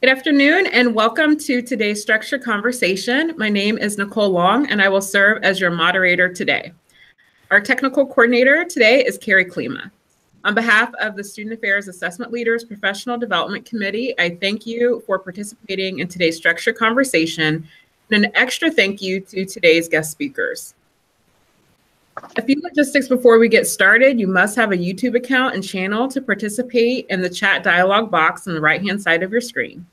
Good afternoon and welcome to today's structured conversation. My name is Nicole Long and I will serve as your moderator today. Our technical coordinator today is Carrie Klima. On behalf of the Student Affairs Assessment Leaders Professional Development Committee, I thank you for participating in today's structured conversation and an extra thank you to today's guest speakers. A few logistics before we get started. You must have a YouTube account and channel to participate in the chat dialog box on the right-hand side of your screen.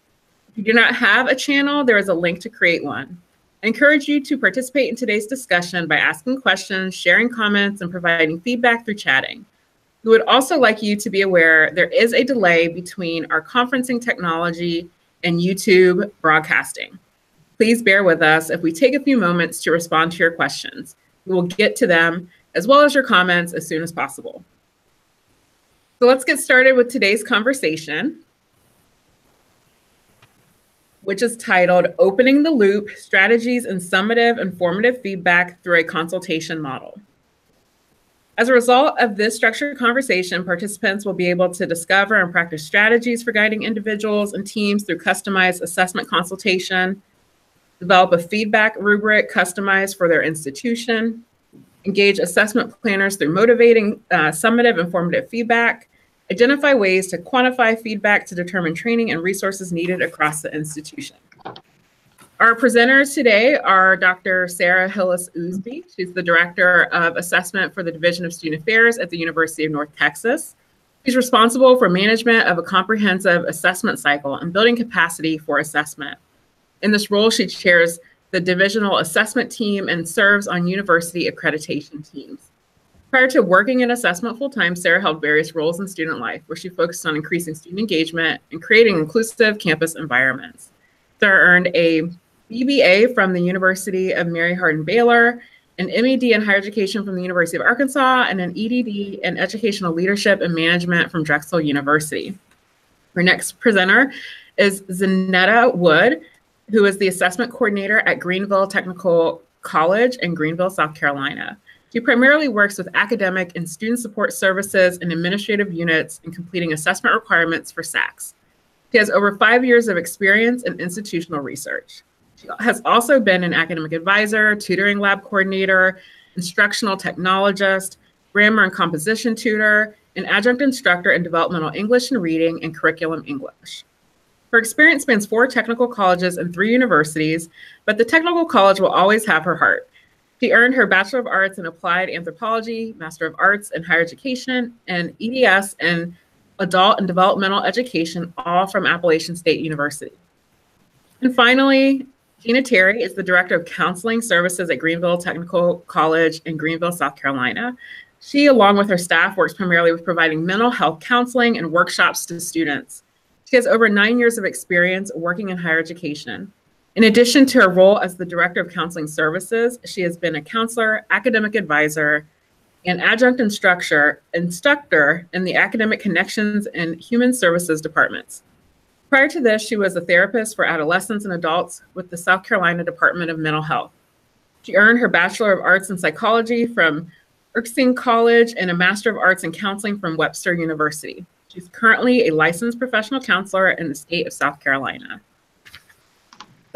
If you do not have a channel, there is a link to create one. I encourage you to participate in today's discussion by asking questions, sharing comments, and providing feedback through chatting. We would also like you to be aware there is a delay between our conferencing technology and YouTube broadcasting. Please bear with us if we take a few moments to respond to your questions. We will get to them as well as your comments as soon as possible. So let's get started with today's conversation, which is titled Opening the Loop, Strategies in Summative and Formative Feedback Through a Consultation Model. As a result of this structured conversation, participants will be able to discover and practice strategies for guiding individuals and teams through customized assessment consultation, develop a feedback rubric customized for their institution, engage assessment planners through motivating summative and formative feedback, identify ways to quantify feedback to determine training and resources needed across the institution. Our presenters today are Dr. Sarah Hillis-Oosby. She's the Director of Assessment for the Division of Student Affairs at the University of North Texas. She's responsible for management of a comprehensive assessment cycle and building capacity for assessment. In this role, she chairs the divisional assessment team and serves on university accreditation teams. Prior to working in assessment full-time, Sarah held various roles in student life, where she focused on increasing student engagement and creating inclusive campus environments. Sarah earned a BBA from the University of Mary Hardin-Baylor, an MED in higher education from the University of Arkansas, and an EDD in educational leadership and management from Drexel University. Our next presenter is Zanetta Wood, who is the assessment coordinator at Greenville Technical College in Greenville, South Carolina. She primarily works with academic and student support services and administrative units in completing assessment requirements for SACs. She has over 5 years of experience in institutional research. She has also been an academic advisor, tutoring lab coordinator, instructional technologist, grammar and composition tutor, an adjunct instructor in developmental English and reading and curriculum English. Her experience spans 4 technical colleges and 3 universities, but the technical college will always have her heart. She earned her Bachelor of Arts in Applied Anthropology, Master of Arts in Higher Education, and EDS in Adult and Developmental Education, all from Appalachian State University. And finally, Gina Terry is the Director of Counseling Services at Greenville Technical College in Greenville, South Carolina. She, along with her staff, works primarily with providing mental health counseling and workshops to students. She has over 9 years of experience working in higher education. In addition to her role as the Director of Counseling Services, she has been a counselor, academic advisor, and adjunct instructor in the Academic Connections and Human Services departments. Prior to this, she was a therapist for adolescents and adults with the South Carolina Department of Mental Health. She earned her Bachelor of Arts in Psychology from Erskine College and a Master of Arts in Counseling from Webster University. She's currently a licensed professional counselor in the state of South Carolina.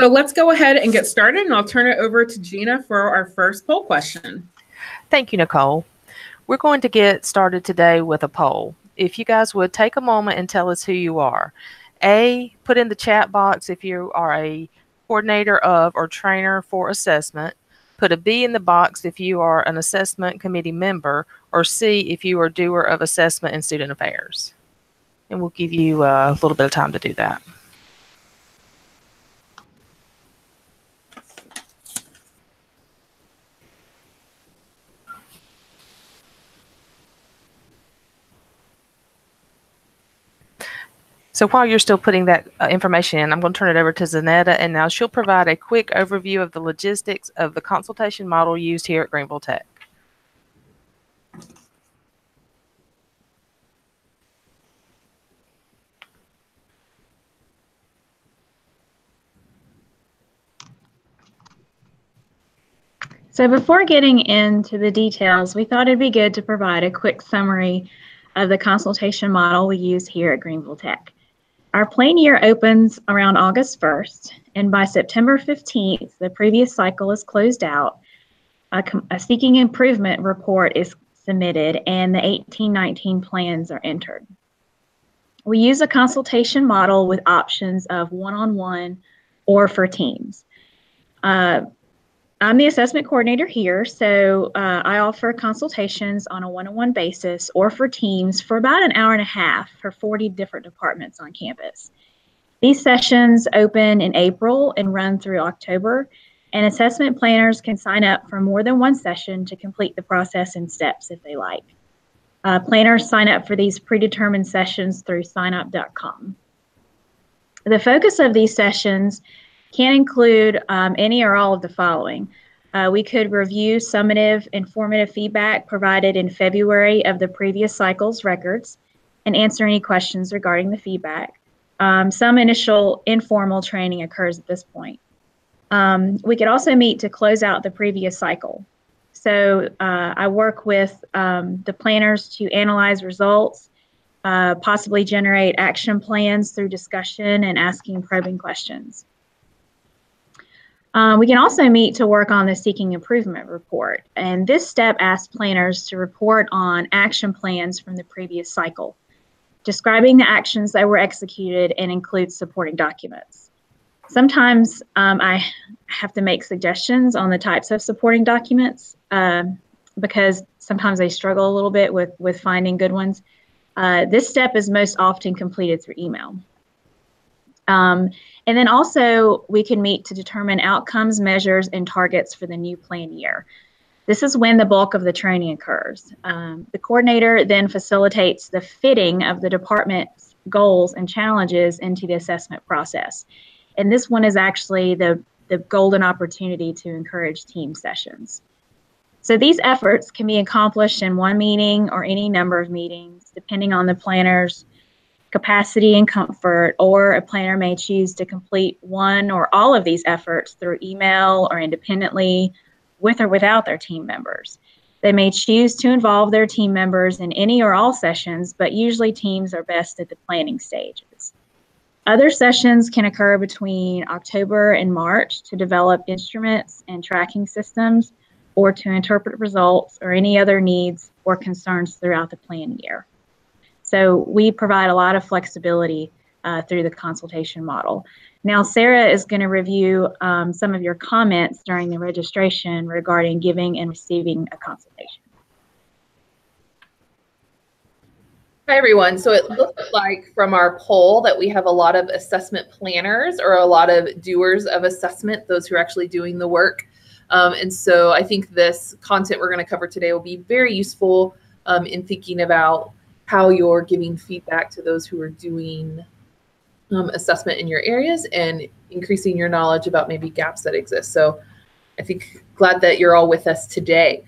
So let's go ahead and get started, and I'll turn it over to Gina for our first poll question. Thank you, Nicole. We're going to get started today with a poll. If you guys would take a moment and tell us who you are. A, put in the chat box if you are a coordinator of or trainer for assessment. Put a B in the box if you are an assessment committee member, or C if you are doer of assessment and student affairs. And we'll give you a little bit of time to do that. So while you're still putting that information in, I'm going to turn it over to Zanetta, and now she'll provide a quick overview of the logistics of the consultation model used here at Greenville Tech. So before getting into the details, we thought it'd be good to provide a quick summary of the consultation model we use here at Greenville Tech. Our plan year opens around August 1st, and by September 15th, the previous cycle is closed out. A seeking improvement report is submitted, and the 18-19 plans are entered. We use a consultation model with options of one-on-one or for teams. I'm the assessment coordinator here, so I offer consultations on a one-on-one basis or for teams for about an hour and a half for 40 different departments on campus. These sessions open in April and run through October, and assessment planners can sign up for more than one session to complete the process in steps if they like. Planners sign up for these predetermined sessions through signup.com. The focus of these sessions can include any or all of the following. We could review summative and formative feedback provided in February of the previous cycle's records and answer any questions regarding the feedback. Some initial informal training occurs at this point. We could also meet to close out the previous cycle. So I work with the planners to analyze results, possibly generate action plans through discussion and asking probing questions. We can also meet to work on the Seeking Improvement report. And this step asks planners to report on action plans from the previous cycle, describing the actions that were executed and includes supporting documents. Sometimes I have to make suggestions on the types of supporting documents because sometimes I struggle a little bit with finding good ones. This step is most often completed through email. And then also we can meet to determine outcomes, measures, and targets for the new plan year. This is when the bulk of the training occurs. The coordinator then facilitates the fitting of the department's goals and challenges into the assessment process. And this one is actually the golden opportunity to encourage team sessions. So these efforts can be accomplished in one meeting or any number of meetings, depending on the planner's capacity and comfort, or a planner may choose to complete one or all of these efforts through email or independently, with or without their team members. They may choose to involve their team members in any or all sessions, but usually teams are best at the planning stages. Other sessions can occur between October and March to develop instruments and tracking systems, or to interpret results or any other needs or concerns throughout the plan year. So we provide a lot of flexibility through the consultation model. Now, Sarah is going to review some of your comments during the registration regarding giving and receiving a consultation. Hi, everyone. So it looks like from our poll that we have a lot of assessment planners or a lot of doers of assessment, those who are actually doing the work. And so I think this content we're going to cover today will be very useful in thinking about how you're giving feedback to those who are doing assessment in your areas and increasing your knowledge about maybe gaps that exist. So I think glad that you're all with us today.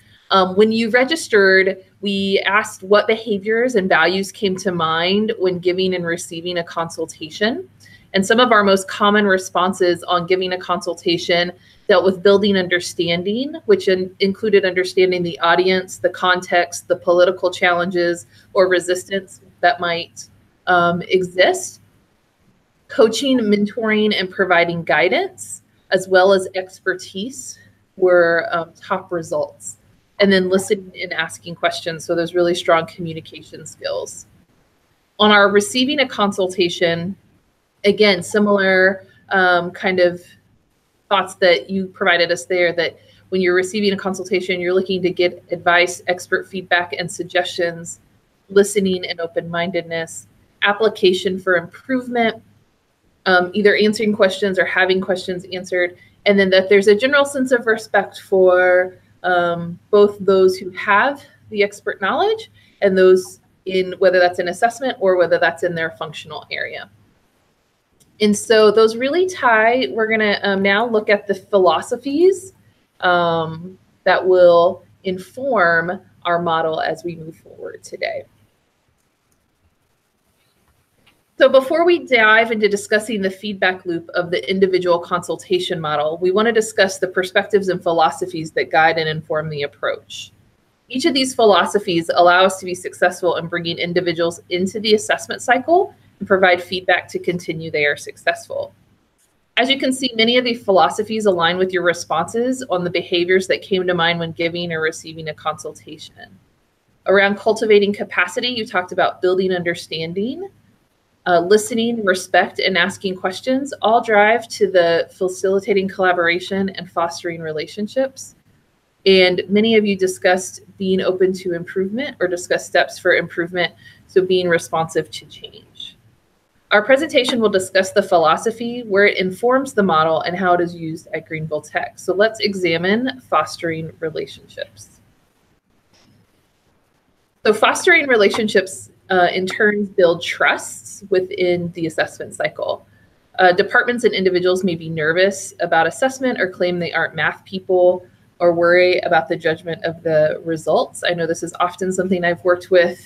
When you registered, we asked what behaviors and values came to mind when giving and receiving a consultation. And some of our most common responses on giving a consultation dealt with building understanding, which included understanding the audience, the context, the political challenges or resistance that might exist. Coaching, mentoring, and providing guidance, as well as expertise, were top results. And then listening and asking questions. So there's really strong communication skills. On our receiving a consultation, again, similar kind of thoughts that you provided us there, that when you're receiving a consultation, you're looking to get advice, expert feedback, and suggestions, listening and open-mindedness, application for improvement, either answering questions or having questions answered, and then that there's a general sense of respect for both those who have the expert knowledge and those in, whether that's in assessment or whether that's in their functional area. And so those really tie. We're going to now look at the philosophies that will inform our model as we move forward today. So before we dive into discussing the feedback loop of the individual consultation model, we want to discuss the perspectives and philosophies that guide and inform the approach. Each of these philosophies allow us to be successful in bringing individuals into the assessment cycle and provide feedback to continue they are successful. As you can see, many of the philosophies align with your responses on the behaviors that came to mind when giving or receiving a consultation. Around cultivating capacity, you talked about building understanding, listening, respect, and asking questions all drive to the facilitating collaboration and fostering relationships. And many of you discussed being open to improvement or discussed steps for improvement, so being responsive to change. Our presentation will discuss the philosophy, where it informs the model, and how it is used at Greenville Tech. So let's examine fostering relationships. So fostering relationships in turn build trusts within the assessment cycle. Departments and individuals may be nervous about assessment or claim they aren't math people or worry about the judgment of the results. I know this is often something I've worked with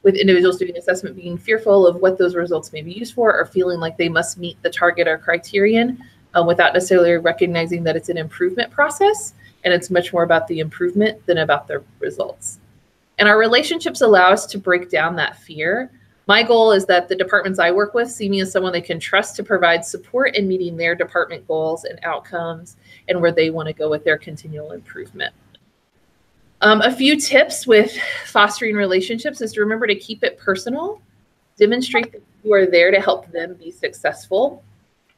individuals doing assessment, being fearful of what those results may be used for or feeling like they must meet the target or criterion without necessarily recognizing that it's an improvement process and it's much more about the improvement than about the results. And our relationships allow us to break down that fear. My goal is that the departments I work with see me as someone they can trust to provide support in meeting their department goals and outcomes and where they want to go with their continual improvement. A few tips with fostering relationships is to remember to keep it personal, demonstrate that you are there to help them be successful.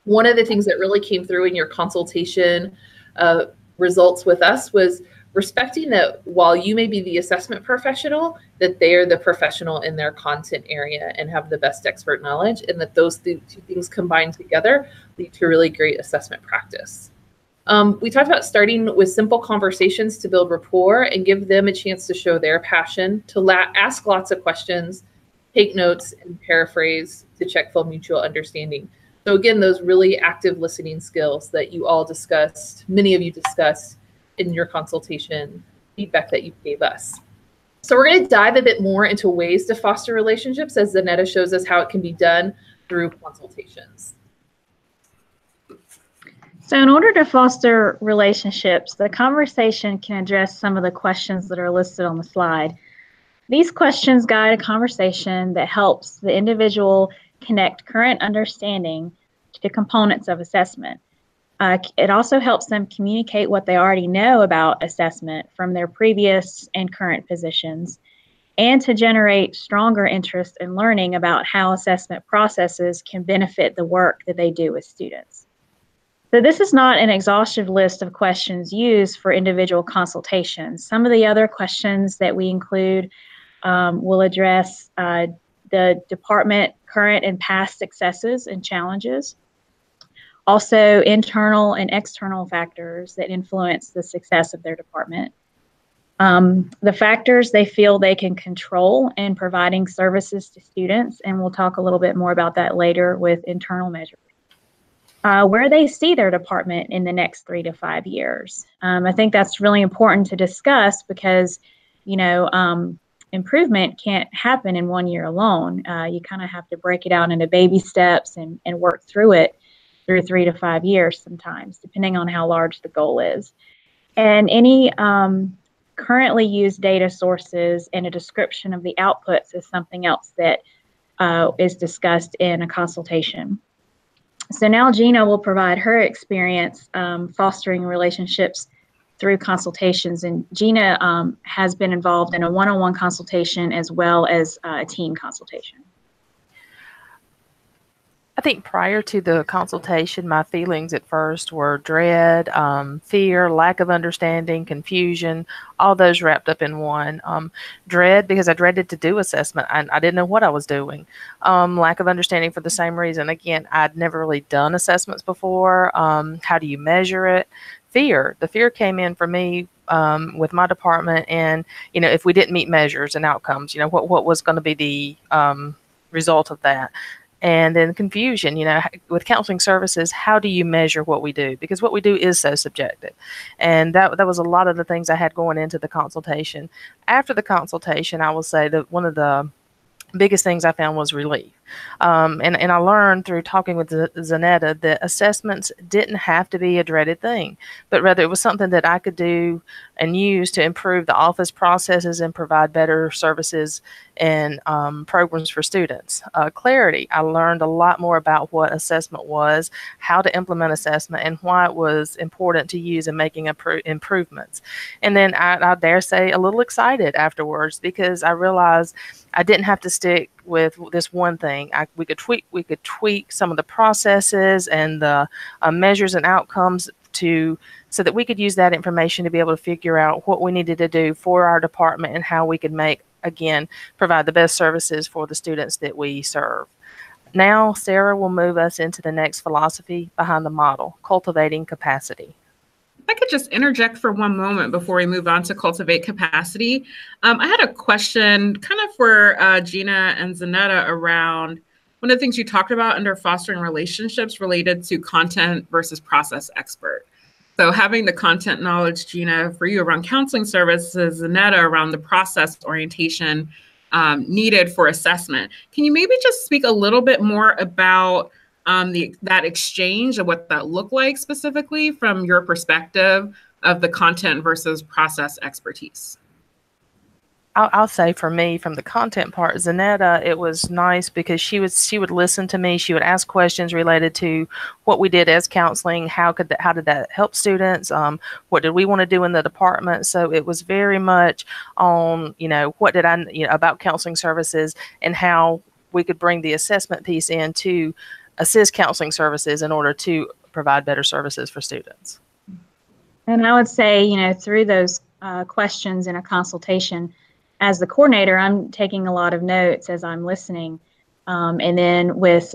One of the things that really came through in your consultation results with us was respecting that while you may be the assessment professional, that they are the professional in their content area and have the best expert knowledge, and that those two things combined together lead to really great assessment practice. We talked about starting with simple conversations to build rapport and give them a chance to show their passion, to ask lots of questions, take notes, and paraphrase to check full mutual understanding. So again, those really active listening skills that you all discussed, many of you discussed in your consultation feedback that you gave us. So we're going to dive a bit more into ways to foster relationships as Zanetta shows us how it can be done through consultations. So in order to foster relationships, the conversation can address some of the questions that are listed on the slide. These questions guide a conversation that helps the individual connect current understanding to components of assessment. It also helps them communicate what they already know about assessment from their previous and current positions, and to generate stronger interest in learning about how assessment processes can benefit the work that they do with students. So this is not an exhaustive list of questions used for individual consultations. Some of the other questions that we include will address the department current and past successes and challenges. Also, internal and external factors that influence the success of their department. The factors they feel they can control in providing services to students, and we'll talk a little bit more about that later with internal measures. Where they see their department in the next 3 to 5 years. I think that's really important to discuss because, improvement can't happen in 1 year alone. You kind of have to break it out into baby steps and work through it through 3 to 5 years sometimes, depending on how large the goal is. And any currently used data sources and a description of the outputs is something else that is discussed in a consultation. So now Gina will provide her experience fostering relationships through consultations. And Gina has been involved in a one-on-one consultation as well as a team consultation. I think prior to the consultation, my feelings at first were dread, fear, lack of understanding, confusion, all those wrapped up in one. Dread because I dreaded to do assessment. I didn't know what I was doing. Lack of understanding for the same reason. Again, I'd never really done assessments before. How do you measure it? Fear. The fear came in for me with my department, and if we didn't meet measures and outcomes, what was going to be the result of that? And then confusion, with counseling services, how do you measure what we do? Because what we do is so subjective. And that was a lot of the things I had going into the consultation. After the consultation, I will say that one of the biggest things I found was relief. And I learned through talking with Zanetta that assessments didn't have to be a dreaded thing, but rather it was something that I could do and use to improve the office processes and provide better services and programs for students. Clarity, I learned a lot more about what assessment was, how to implement assessment, and why it was important to use in making improvements. And then I dare say a little excited afterwards, because I realized I didn't have to stick with this one thing. We could tweak some of the processes and the measures and outcomes so that we could use that information to be able to figure out what we needed to do for our department and how we could provide the best services for the students that we serve. Now, Sarah will move us into the next philosophy behind the model, cultivating capacity. If I could just interject for one moment before we move on to cultivate capacity. I had a question kind of for Gina and Zanetta around one of the things you talked about under fostering relationships related to content versus process expert. So having the content knowledge, Gina, for you around counseling services, Zanetta around the process orientation needed for assessment. Can you maybe just speak a little bit more about that exchange of what that looked like specifically from your perspective of the content versus process expertise? I'll say for me, from the content part, Zanetta, it was nice because she would listen to me. She would ask questions related to what we did as counseling. How did that help students? What did we want to do in the department? So it was very much on, what did I, about counseling services and how we could bring the assessment piece in to assist counseling services in order to provide better services for students. And I would say, through those questions in a consultation, as the coordinator, I'm taking a lot of notes as I'm listening. And then with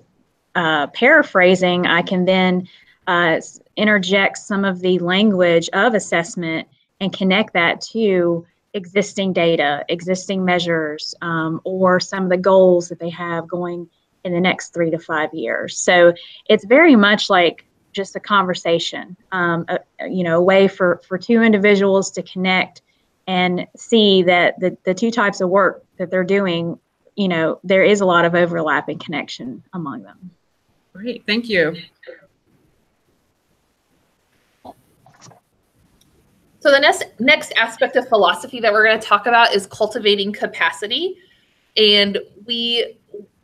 paraphrasing, I can then interject some of the language of assessment and connect that to existing data, existing measures, or some of the goals that they have going in the next 3 to 5 years. So it's very much like just a conversation, a way for two individuals to connect and see that the two types of work that they're doing, there is a lot of overlap and connection among them. Great, thank you. So the next aspect of philosophy that we're going to talk about is cultivating capacity. And we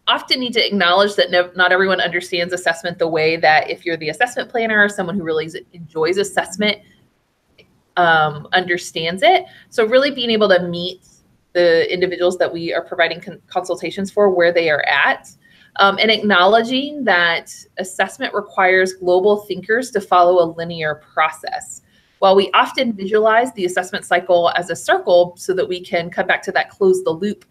often need to acknowledge that not everyone understands assessment the way that if you're the assessment planner or someone who really enjoys assessment, understands it. So really being able to meet the individuals that we are providing consultations for where they are at, and acknowledging that assessment requires global thinkers to follow a linear process. While we often visualize the assessment cycle as a circle so that we can come back to that close the loop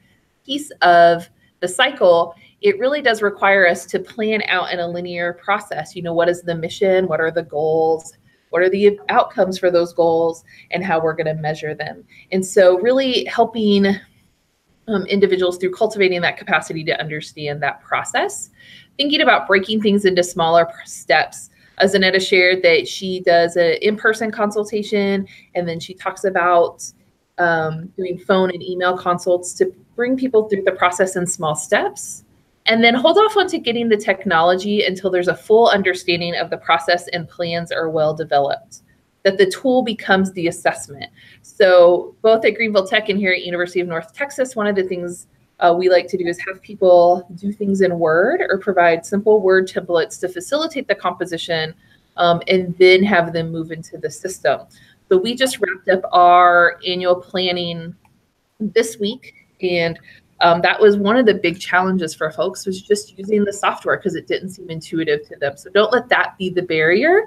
piece of the cycle, it really does require us to plan out in a linear process. What is the mission? What are the goals? What are the outcomes for those goals, and how we're going to measure them? And so really helping individuals through cultivating that capacity to understand that process, thinking about breaking things into smaller steps. As Zanetta shared that she does an in-person consultation, and then she talks about doing phone and email consults to bring people through the process in small steps. And then hold off on to getting the technology until there's a full understanding of the process and plans are well developed, that the tool becomes the assessment. So both at Greenville Tech and here at University of North Texas, one of the things we like to do is have people do things in Word or provide simple Word templates to facilitate the composition, and then have them move into the system. So we just wrapped up our annual planning this week, and that was one of the big challenges for folks, was just using the software because it didn't seem intuitive to them. So don't let that be the barrier.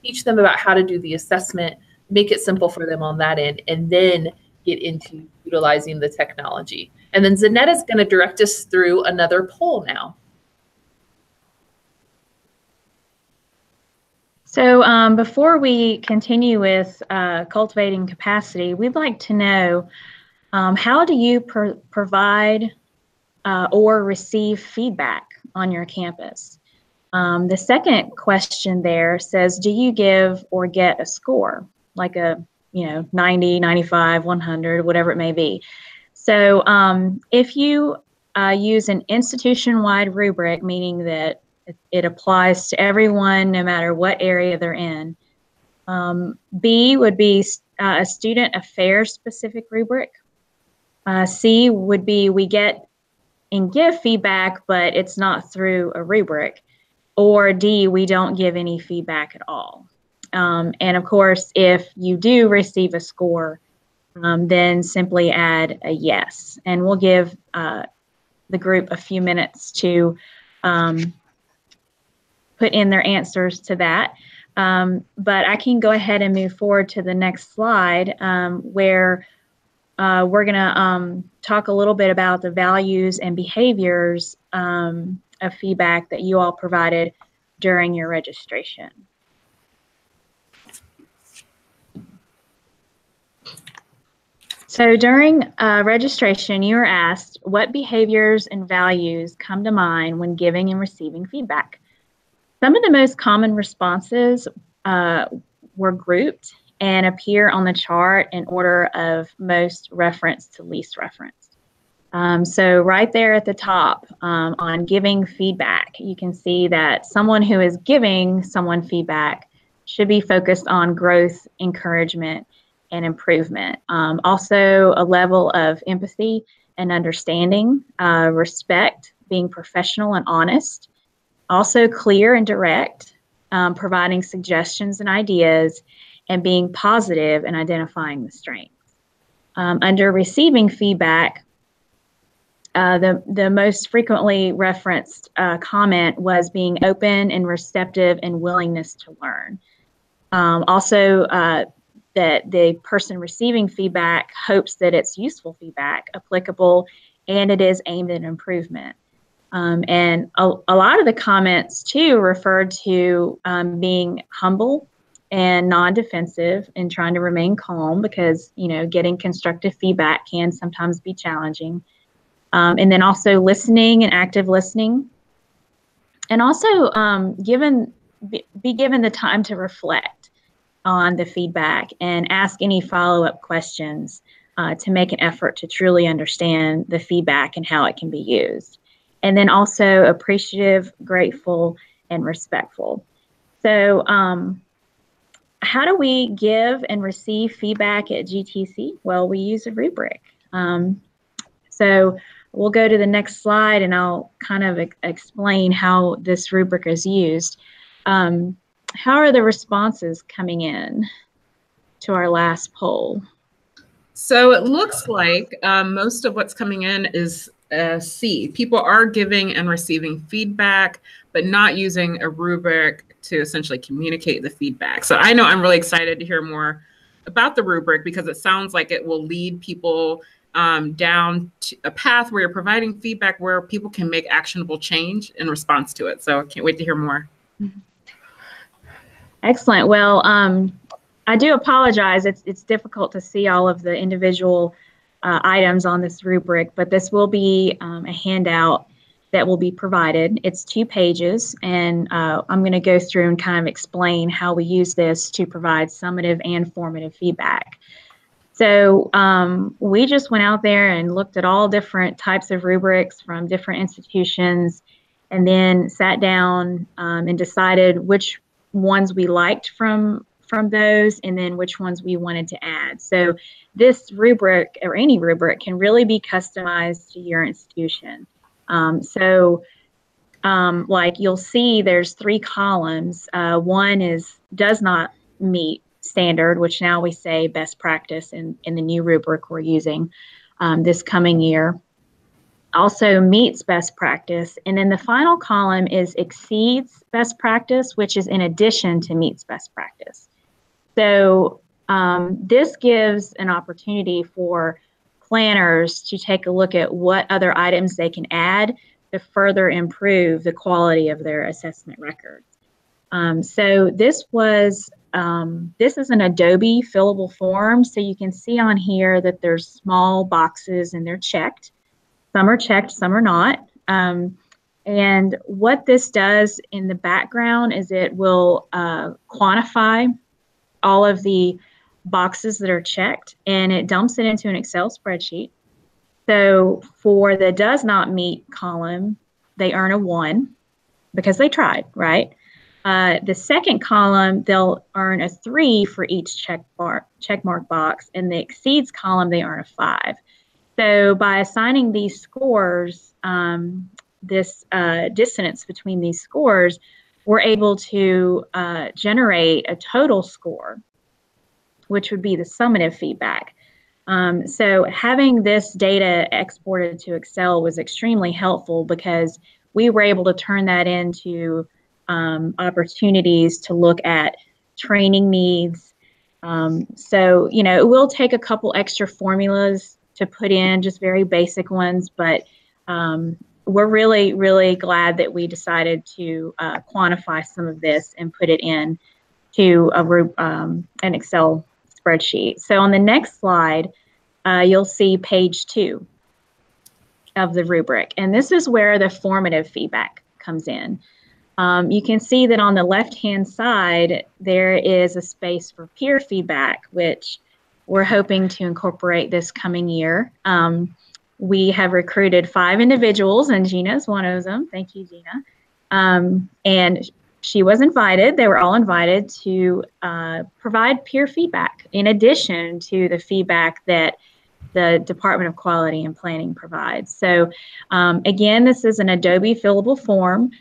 Teach them about how to do the assessment, make it simple for them on that end, and then get into utilizing the technology. And then Zanetta is going to direct us through another poll now. So before we continue with cultivating capacity, we'd like to know, how do you provide or receive feedback on your campus? The second question there says, do you give or get a score, like a 90, 95, 100, whatever it may be? So if you use an institution-wide rubric, meaning that it applies to everyone no matter what area they're in. B would be a student affairs specific rubric. C would be we get and give feedback, but it's not through a rubric. Or D, we don't give any feedback at all. And of course, if you do receive a score, then simply add a yes. And we'll give the group a few minutes to put in their answers to that. But I can go ahead and move forward to the next slide where we're going to talk a little bit about the values and behaviors of feedback that you all provided during your registration. So during registration, you were asked what behaviors and values come to mind when giving and receiving feedback. Some of the most common responses were grouped and appear on the chart in order of most referenced to least referenced. So right there at the top on giving feedback, you can see that someone who is giving someone feedback should be focused on growth, encouragement, and improvement. Also a level of empathy and understanding, respect, being professional and honest, also clear and direct, providing suggestions and ideas, and being positive and identifying the strengths. Under receiving feedback, the most frequently referenced comment was being open and receptive and willingness to learn. Also, that the person receiving feedback hopes that it's useful feedback, applicable, and it is aimed at improvement. And a lot of the comments too referred to being humble and non-defensive and trying to remain calm because, you know, getting constructive feedback can sometimes be challenging. And then also listening and active listening. And also be given the time to reflect on the feedback and ask any follow-up questions to make an effort to truly understand the feedback and how it can be used. And then also appreciative, grateful, and respectful. So how do we give and receive feedback at GTC? Well, we use a rubric. So we'll go to the next slide and I'll kind of explain how this rubric is used. How are the responses coming in to our last poll? So it looks like most of what's coming in is C. People are giving and receiving feedback, but not using a rubric to essentially communicate the feedback. So I know I'm really excited to hear more about the rubric because it sounds like it will lead people down to a path where you're providing feedback where people can make actionable change in response to it. So I can't wait to hear more. Excellent. Well, I do apologize. It's difficult to see all of the individual items on this rubric, but this will be a handout that will be provided. It's 2 pages, and I'm going to go through and kind of explain how we use this to provide summative and formative feedback. So we just went out there and looked at all different types of rubrics from different institutions, and then sat down and decided which ones we liked from those, and then which ones we wanted to add. So this rubric, or any rubric, can really be customized to your institution. Like you'll see there's 3 columns. One does not meet standard, which now we say best practice in the new rubric we're using this coming year. Also meets best practice. And then the final column is exceeds best practice, which is in addition to meets best practice. So this gives an opportunity for planners to take a look at what other items they can add to further improve the quality of their assessment records. So this is an Adobe fillable form. So you can see on here that there's small boxes and they're checked. Some are checked, some are not. And what this does in the background is it will quantify all of the boxes that are checked, and it dumps it into an Excel spreadsheet. So for the does not meet column, they earn a 1 because they tried, right? The second column, they'll earn a 3 for each check mark box, and the exceeds column, they earn a 5. So by assigning these scores, this dissonance between these scores, we're able to generate a total score, which would be the summative feedback. So having this data exported to Excel was extremely helpful because we were able to turn that into opportunities to look at training needs. So, you know, it will take a couple extra formulas to put in, just very basic ones, but we're really, really glad that we decided to quantify some of this and put it in to an Excel spreadsheet. So on the next slide, you'll see page 2 of the rubric, and this is where the formative feedback comes in. You can see that on the left-hand side, there is a space for peer feedback, which we're hoping to incorporate this coming year. We have recruited 5 individuals, and Gina is one of them. Thank you, Gina. And she was invited. They were all invited to provide peer feedback in addition to the feedback that the Department of Quality and Planning provides. So again, this is an Adobe fillable form.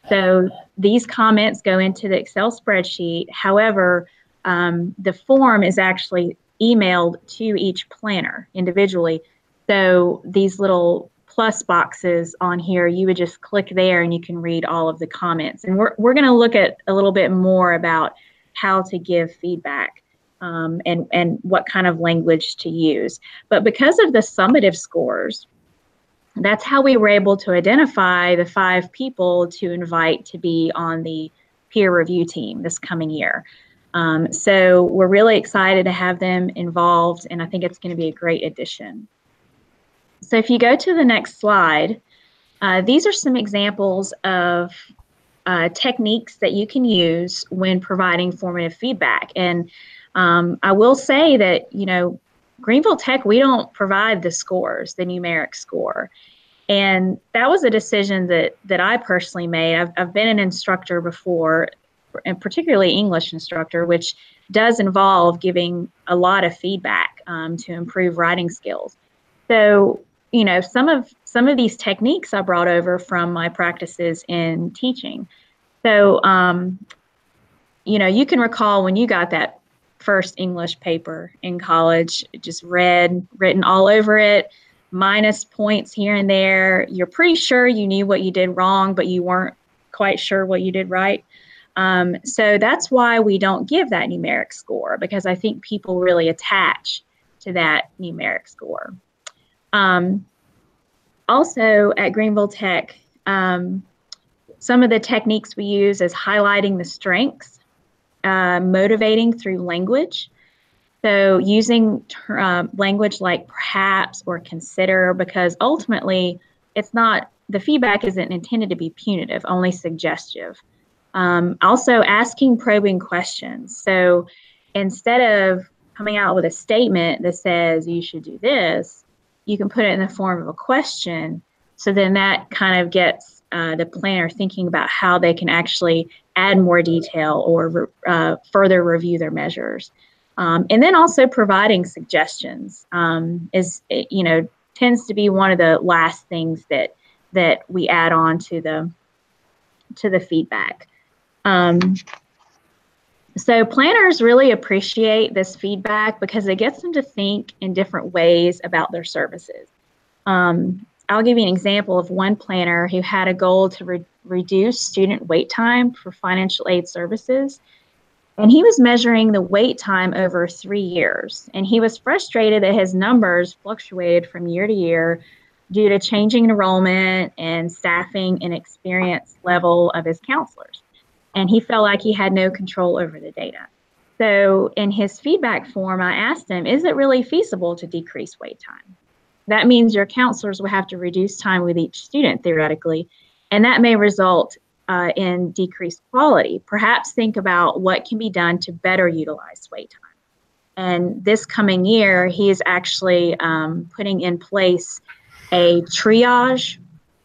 So these comments go into the Excel spreadsheet. However, the form is actually emailed to each planner individually. So these little plus boxes on here, you would just click there and you can read all of the comments. And we're going to look at a little bit more about how to give feedback and what kind of language to use. But because of the summative scores, that's how we were able to identify the 5 people to invite to be on the peer review team this coming year. So we're really excited to have them involved, and I think it's going to be a great addition. So if you go to the next slide, these are some examples of techniques that you can use when providing formative feedback. And I will say that, you know, Greenville Tech, we don't provide the scores, the numeric score. And that was a decision that I personally made. I've been an instructor before, and particularly English instructor, which does involve giving a lot of feedback to improve writing skills. So, you know, some of these techniques I brought over from my practices in teaching. So, you know, you can recall when you got that first English paper in college, just written all over it, minus points here and there. You're pretty sure you knew what you did wrong, but you weren't quite sure what you did right. So that's why we don't give that numeric score, because I think people really attach to that numeric score. Also at Greenville Tech, some of the techniques we use is highlighting the strengths, motivating through language. So using language like perhaps or consider, because ultimately it's not, the feedback isn't intended to be punitive, only suggestive. Also asking probing questions. So instead of coming out with a statement that says you should do this, you can put it in the form of a question. So then that kind of gets the planner thinking about how they can actually add more detail or further review their measures. And then also providing suggestions is, you know, tends to be one of the last things that we add on to the feedback. So planners really appreciate this feedback because it gets them to think in different ways about their services. I'll give you an example of one planner who had a goal to reduce student wait time for financial aid services. And he was measuring the wait time over 3 years. And he was frustrated that his numbers fluctuated from year to year due to changing enrollment and staffing and experience level of his counselors. And he felt like he had no control over the data. So in his feedback form, I asked him, is it really feasible to decrease wait time? That means your counselors will have to reduce time with each student theoretically, and that may result in decreased quality. Perhaps think about what can be done to better utilize wait time. And this coming year, he is actually putting in place a triage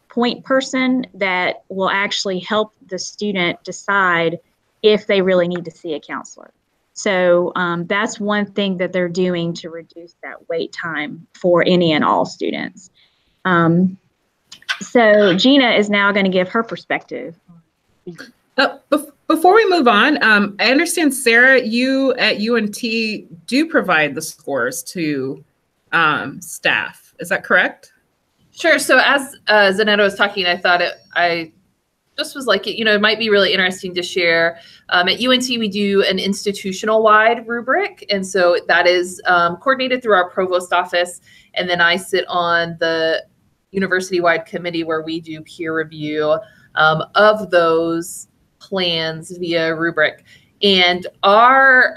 point person that will actually help the student decide if they really need to see a counselor. So that's one thing that they're doing to reduce that wait time for any and all students. So Gina is now going to give her perspective. Before we move on, I understand, Sarah, you at UNT do provide the scores to staff. Is that correct? Sure. So as Zanetta was talking, I thought I just was like, it might be really interesting to share. At UNT, we do an institutional-wide rubric. And so that is coordinated through our provost office. And then I sit on the university-wide committee where we do peer review of those plans via rubric. And our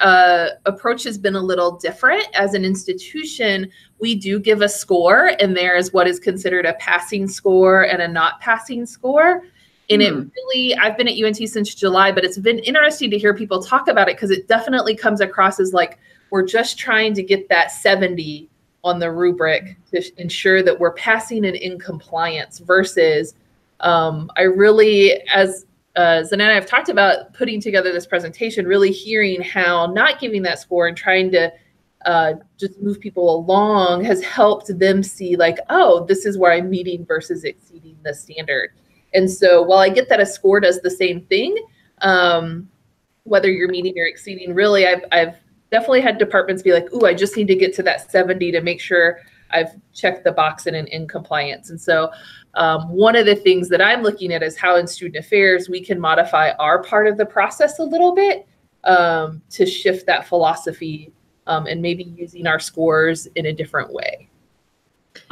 approach has been a little different. As an institution, we do give a score, and there is what is considered a passing score and a not passing score. And it really, I've been at UNT since July, but it's been interesting to hear people talk about it because it definitely comes across as like we're just trying to get that 70 on the rubric to ensure that we're passing and in compliance versus I really, as Zanetta and I have talked about putting together this presentation, really hearing how not giving that score and trying to just move people along has helped them see like, oh, this is where I'm meeting versus exceeding the standard. And so while I get that a score does the same thing, whether you're meeting or exceeding, really, I've definitely had departments be like, ooh, I just need to get to that 70 to make sure I've checked the box and in compliance. And so one of the things that I'm looking at is how in student affairs we can modify our part of the process a little bit to shift that philosophy and maybe using our scores in a different way.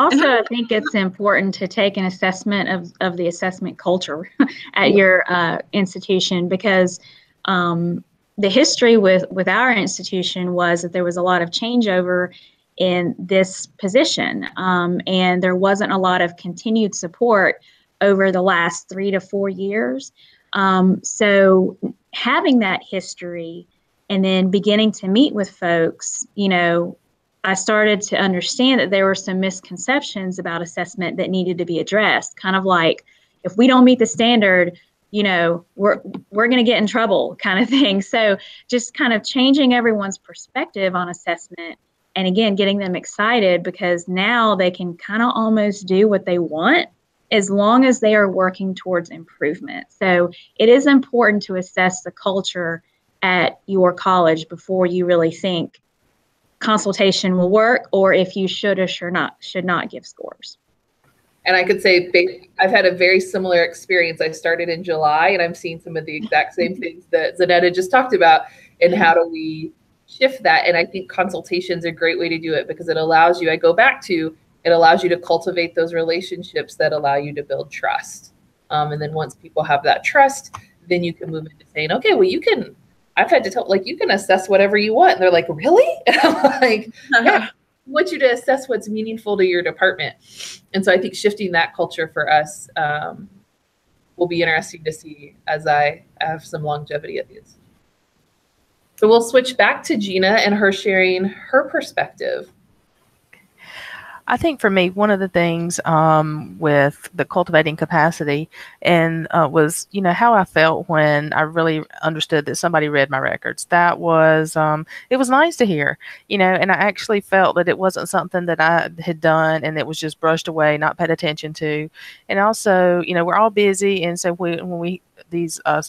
Also, I think it's important to take an assessment of the assessment culture at your institution because the history with our institution was that there was a lot of changeover in this position, and there wasn't a lot of continued support over the last 3 to 4 years. So having that history and then beginning to meet with folks, I started to understand that there were some misconceptions about assessment that needed to be addressed. Kind of like, if we don't meet the standard, we're going to get in trouble kind of thing. So just kind of changing everyone's perspective on assessment and again, getting them excited because now they can kind of almost do what they want as long as they are working towards improvement. So it is important to assess the culture at your college before you really think consultation will work or if you should or should not give scores. And I could say I've had a very similar experience. I started in July and I'm seeing some of the exact same things that Zanetta just talked about. And how do we shift that? And I think consultation is a great way to do it because it allows you, it allows you to cultivate those relationships that allow you to build trust. And then once people have that trust, then you can move into saying, okay, well, I've had to tell, like, you can assess whatever you want. And they're like, really? And I'm like, yeah, I want you to assess what's meaningful to your department. And so I think shifting that culture for us will be interesting to see as I have some longevity at these. So we'll switch back to Gina and her sharing her perspective. I think for me, one of the things with the cultivating capacity and was, how I felt when I really understood that somebody read my records. That was, it was nice to hear, and I actually felt that it wasn't something that I had done and it was just brushed away, not paid attention to. And also, we're all busy. And so when we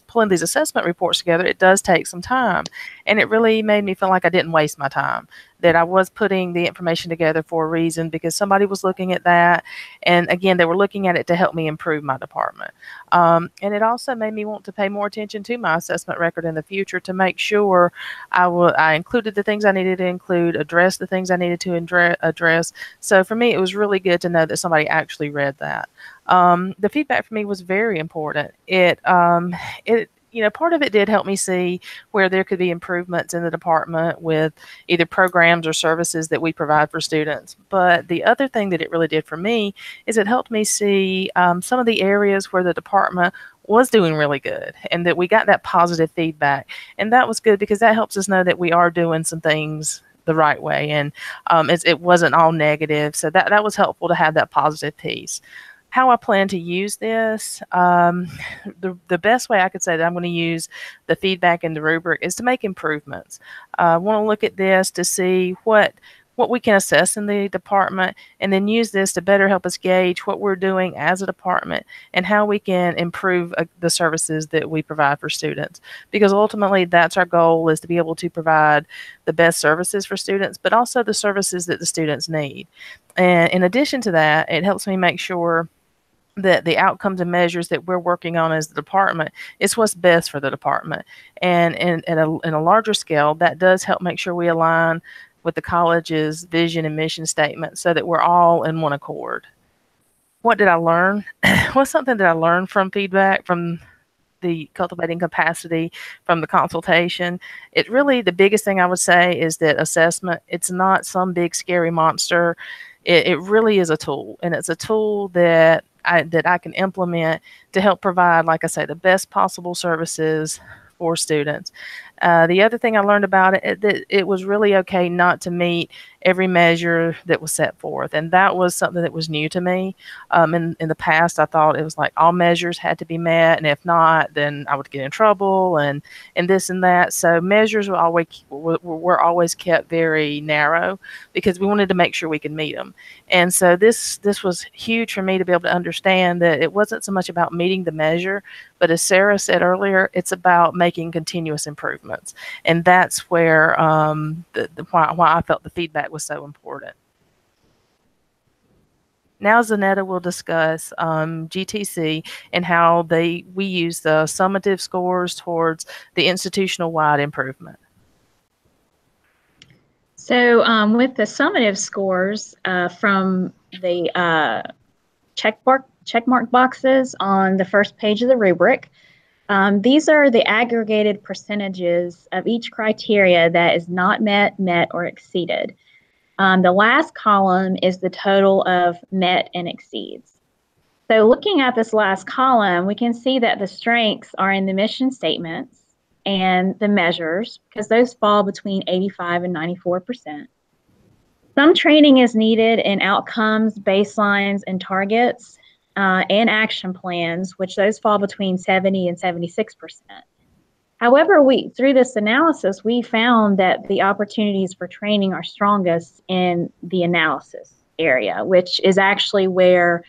pulling these assessment reports together, it does take some time. And it really made me feel like I didn't waste my time, that I was putting the information together for a reason because somebody was looking at that. And again, they were looking at it to help me improve my department. And it also made me want to pay more attention to my assessment record in the future to make sure I included the things I needed to include, addressed the things I needed to address. So for me, it was really good to know that somebody actually read that. The feedback for me was very important. Part of it did help me see where there could be improvements in the department with either programs or services that we provide for students. But the other thing that it really did for me is it helped me see some of the areas where the department was doing really good and that we got that positive feedback. And that was good because that helps us know that we are doing some things the right way, and it wasn't all negative. So that was helpful to have that positive piece. How I plan to use this, the best way I could say that I'm going to use the feedback in the rubric is to make improvements. I want to look at this to see what we can assess in the department, and then use this to better help us gauge what we're doing as a department and how we can improve the services that we provide for students. Because ultimately, that's our goal, is to be able to provide the best services for students, but also the services that the students need. And in addition to that, it helps me make sure that the outcomes and measures that we're working on as the department is what's best for the department. And in a larger scale, that does help make sure we align with the college's vision and mission statement so that we're all in one accord. What did I learn? What's something that I learned from feedback, from the cultivating capacity, from the consultation? It really, the biggest thing I would say is that assessment, it's not some big scary monster. It really is a tool, and it's a tool that I can implement to help provide, like I say, the best possible services for students. The other thing I learned about it, that it was really okay not to meet every measure that was set forth. And that was something that was new to me. In the past, I thought it was like all measures had to be met, and if not, then I would get in trouble and this and that. So measures were always kept very narrow because we wanted to make sure we could meet them. And so this was huge for me to be able to understand that it wasn't so much about meeting the measure, but as Sarah said earlier, it's about making continuous improvements. And that's where why I felt the feedback was so important. Now Zanetta will discuss GTC and how we use the summative scores towards the institutional-wide improvement. So with the summative scores from the checkmark boxes on the first page of the rubric, these are the aggregated percentages of each criteria that is not met, or exceeded. The last column is the total of met and exceeds. So looking at this last column, we can see that the strengths are in the mission statements and the measures, because those fall between 85 and 94%. Some training is needed in outcomes, baselines, and targets, and action plans, which those fall between 70 and 76%. However, through this analysis, we found that the opportunities for training are strongest in the analysis area, which is actually where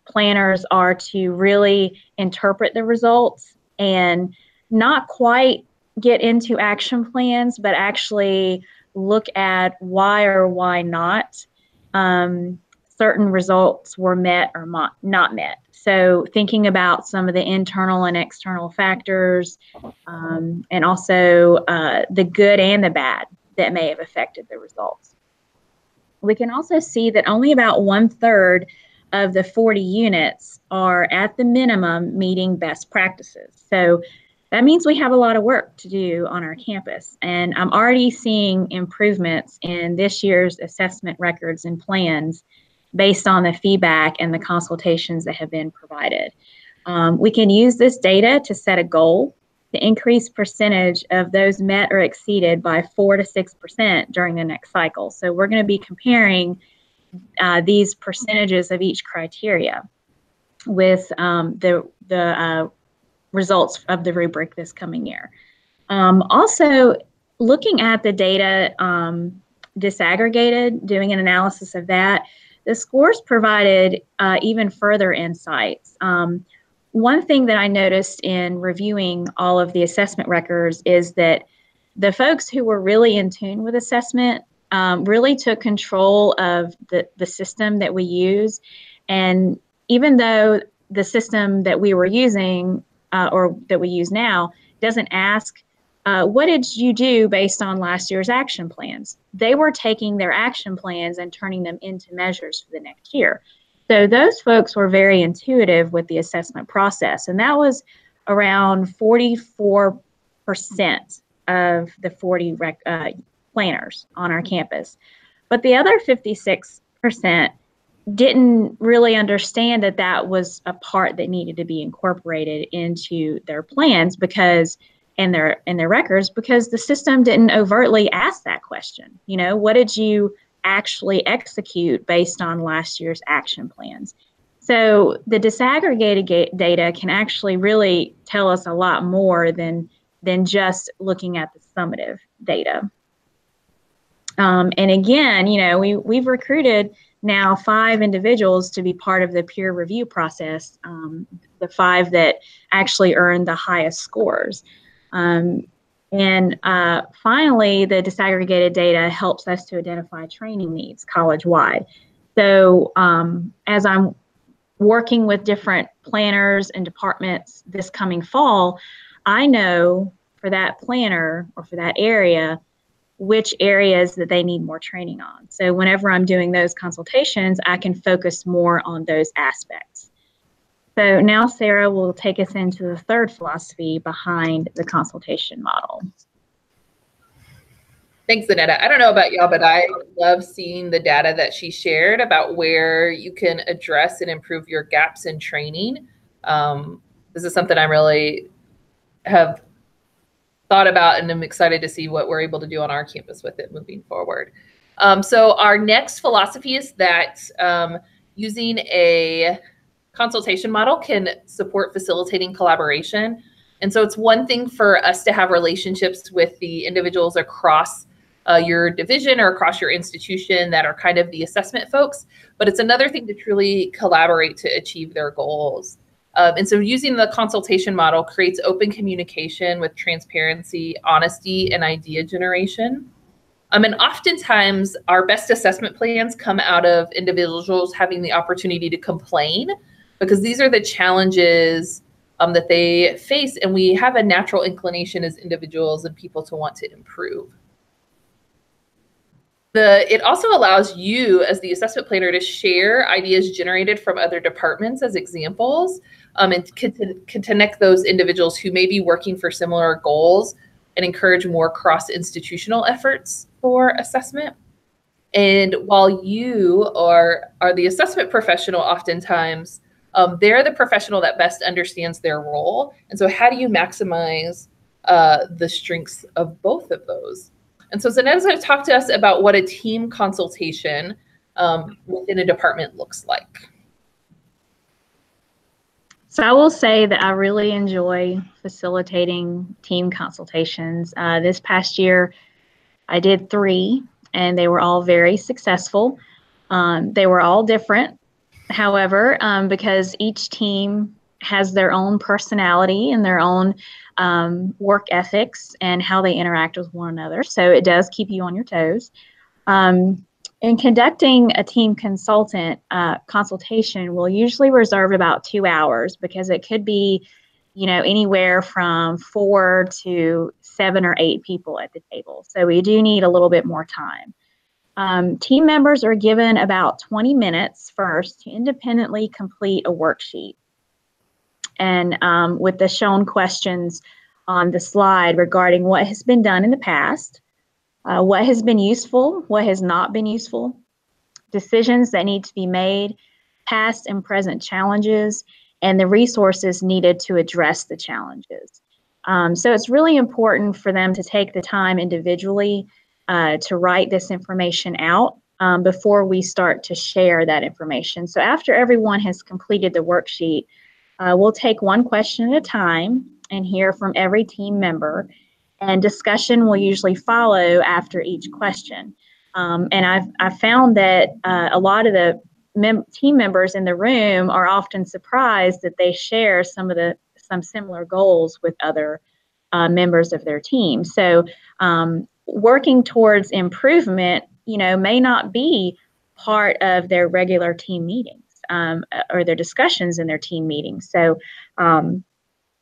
planners are to really interpret the results and not quite get into action plans, but actually look at why or why not certain results were met or not met. So thinking about some of the internal and external factors, and also the good and the bad that may have affected the results. We can also see that only about 1/3 of the 40 units are at the minimum meeting best practices. So that means we have a lot of work to do on our campus. And I'm already seeing improvements in this year's assessment records and plans based on the feedback and the consultations that have been provided. We can use this data to set a goal to increase percentage of those met or exceeded by 4 to 6% during the next cycle. So we're going to be comparing these percentages of each criteria with the results of the rubric this coming year. Also, looking at the data disaggregated, doing an analysis of that, the scores provided even further insights. One thing that I noticed in reviewing all of the assessment records is that the folks who were really in tune with assessment really took control of the system that we use. And even though the system that we were using or that we use now doesn't ask, what did you do based on last year's action plans? They were taking their action plans and turning them into measures for the next year. So those folks were very intuitive with the assessment process. And that was around 44% of the 40 planners on our campus. But the other 56% didn't really understand that that was a part that needed to be incorporated into their plans, because in their records, because the system didn't overtly ask that question. You know, what did you actually execute based on last year's action plans? So the disaggregated data can actually really tell us a lot more than just looking at the summative data. And again, you know, we've recruited now 5 individuals to be part of the peer review process, the 5 that actually earned the highest scores. And finally, the disaggregated data helps us to identify training needs college-wide. So as I'm working with different planners and departments this coming fall, I know for that planner or for that area, which areas that they need more training on. So whenever I'm doing those consultations, I can focus more on those aspects. So now Sarah will take us into the third philosophy behind the consultation model. Thanks, Annetta. I don't know about y'all, but I love seeing the data that she shared about where you can address and improve your gaps in training. This is something I really have thought about, and I'm excited to see what we're able to do on our campus with it moving forward. So our next philosophy is that using a consultation model can support facilitating collaboration. And so it's one thing for us to have relationships with the individuals across your division or across your institution that are kind of the assessment folks, but it's another thing to truly collaborate to achieve their goals. And so using the consultation model creates open communication with transparency, honesty, and idea generation. And oftentimes our best assessment plans come out of individuals having the opportunity to complain, because these are the challenges that they face, and we have a natural inclination as individuals and people to want to improve. It also allows you as the assessment planner to share ideas generated from other departments as examples, and can connect those individuals who may be working for similar goals and encourage more cross-institutional efforts for assessment. And while you are the assessment professional, oftentimes they're the professional that best understands their role. And so how do you maximize the strengths of both of those? And so Zanetta's going to talk to us about what a team consultation within a department looks like. So I will say that I really enjoy facilitating team consultations. This past year, I did 3, and they were all very successful. They were all different, however, because each team has their own personality and their own work ethics and how they interact with one another. So it does keep you on your toes. In conducting a team consultation, we'll usually reserve about 2 hours, because it could be, you know, anywhere from 4 to 7 or 8 people at the table. So we do need a little bit more time. Team members are given about 20 minutes first to independently complete a worksheet. And with the shown questions on the slide regarding what has been done in the past, what has been useful, what has not been useful, decisions that need to be made, past and present challenges, and the resources needed to address the challenges. So it's really important for them to take the time individually to write this information out before we start to share that information. So after everyone has completed the worksheet, we'll take one question at a time and hear from every team member, and discussion will usually follow after each question. And I've found that a lot of the team members in the room are often surprised that they share some similar goals with other members of their team. So working towards improvement, you know, may not be part of their regular team meetings or their discussions in their team meetings. So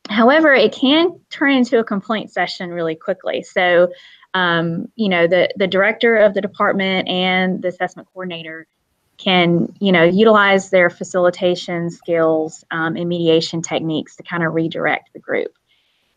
however, it can turn into a complaint session really quickly. So, you know, the director of the department and the assessment coordinator can, you know, utilize their facilitation skills and mediation techniques to kind of redirect the group.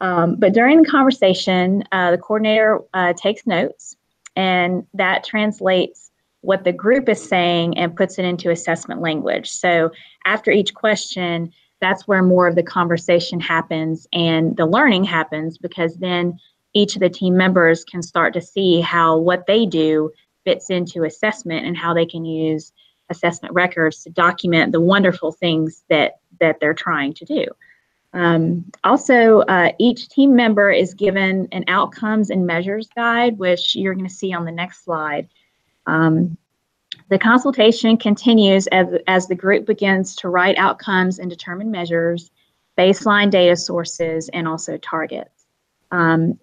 But during the conversation, the coordinator takes notes, and that translates what the group is saying and puts it into assessment language. So after each question, that's where more of the conversation happens and the learning happens, because then each of the team members can start to see how what they do fits into assessment and how they can use assessment records to document the wonderful things that they're trying to do. Also, each team member is given an outcomes and measures guide, which you're going to see on the next slide. The consultation continues as the group begins to write outcomes and determine measures, baseline data sources, and also targets. Gina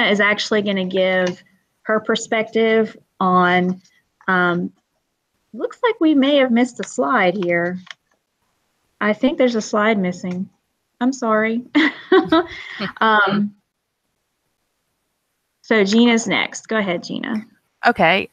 is actually going to give her perspective on, looks like we may have missed a slide here. I think there's a slide missing. I'm sorry. So Gina's next. Go ahead, Gina. Okay,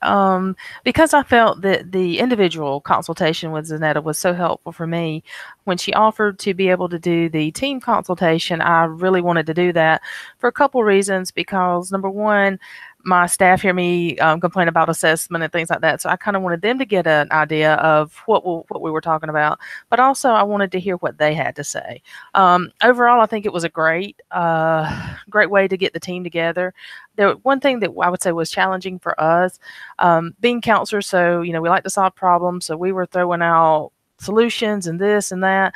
because I felt that the individual consultation with Zanetta was so helpful for me, when she offered to be able to do the team consultation, I really wanted to do that for a couple reasons. Because number one, my staff hear me complain about assessment and things like that, so I kind of wanted them to get an idea of what we were talking about, but also I wanted to hear what they had to say. Overall, I think it was a great way to get the team together. One thing that I would say was challenging for us, being counselors, so we like to solve problems, so we were throwing out solutions and this and that.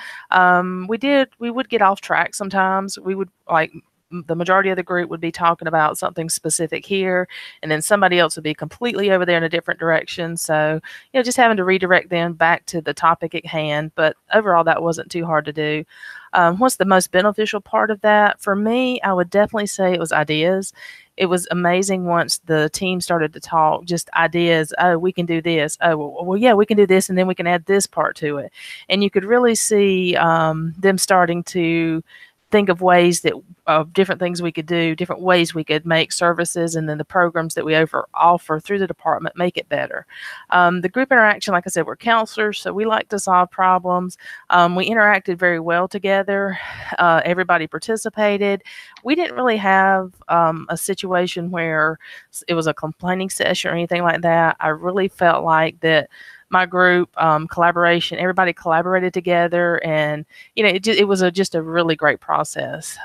We would get off track sometimes. We would, like, the majority of the group would be talking about something specific here, and then somebody else would be completely over there in a different direction. So, just having to redirect them back to the topic at hand. But overall, that wasn't too hard to do. What's the most beneficial part of that? For me, I would definitely say it was ideas. It was amazing once the team started to talk, just ideas. Oh, we can do this. Oh, well, yeah, we can do this, and then we can add this part to it. And you could really see them starting to think of ways of different things we could do, different ways we could make services, and then the programs that we offer through the department make it better. The group interaction, like I said, we're counselors, so we like to solve problems. We interacted very well together. Everybody participated. We didn't really have a situation where it was a complaining session or anything like that. I really felt like that my group collaboration, everybody collaborated together, and it was just a really great process.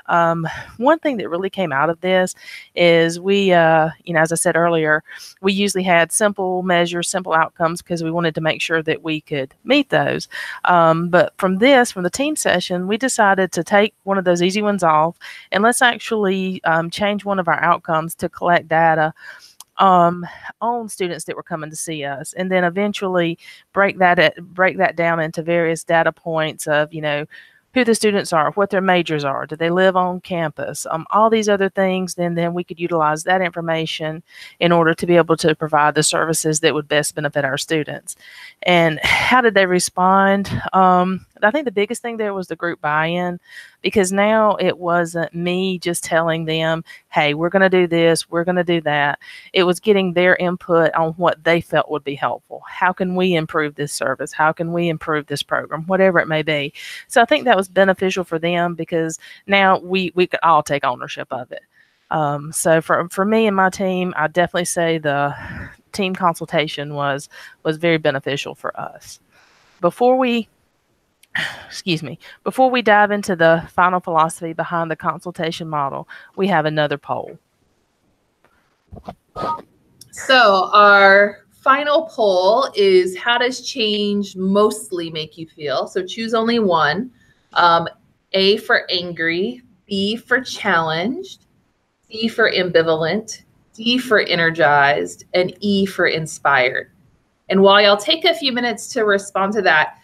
One thing that really came out of this is we, as I said earlier, we usually had simple measures, simple outcomes, because we wanted to make sure that we could meet those. But from the team session, we decided to take one of those easy ones off, and let's actually change one of our outcomes to collect data on students that were coming to see us, and then eventually break that down into various data points of who the students are, what their majors are, do they live on campus, all these other things. Then we could utilize that information in order to be able to provide the services that would best benefit our students. And how did they respond? I think the biggest thing there was the group buy-in, because now it wasn't me just telling them, hey, we're going to do this, we're going to do that. It was getting their input on what they felt would be helpful. How can we improve this service? How can we improve this program? Whatever it may be. So I think that was beneficial for them, because now we could all take ownership of it. So for me and my team, I definitely say the team consultation was very beneficial for us. Before we dive into the final philosophy behind the consultation model, we have another poll. So our final poll is, how does change mostly make you feel? So choose only one. A for angry, B for challenged, C for ambivalent, D for energized, and E for inspired. And while y'all take a few minutes to respond to that,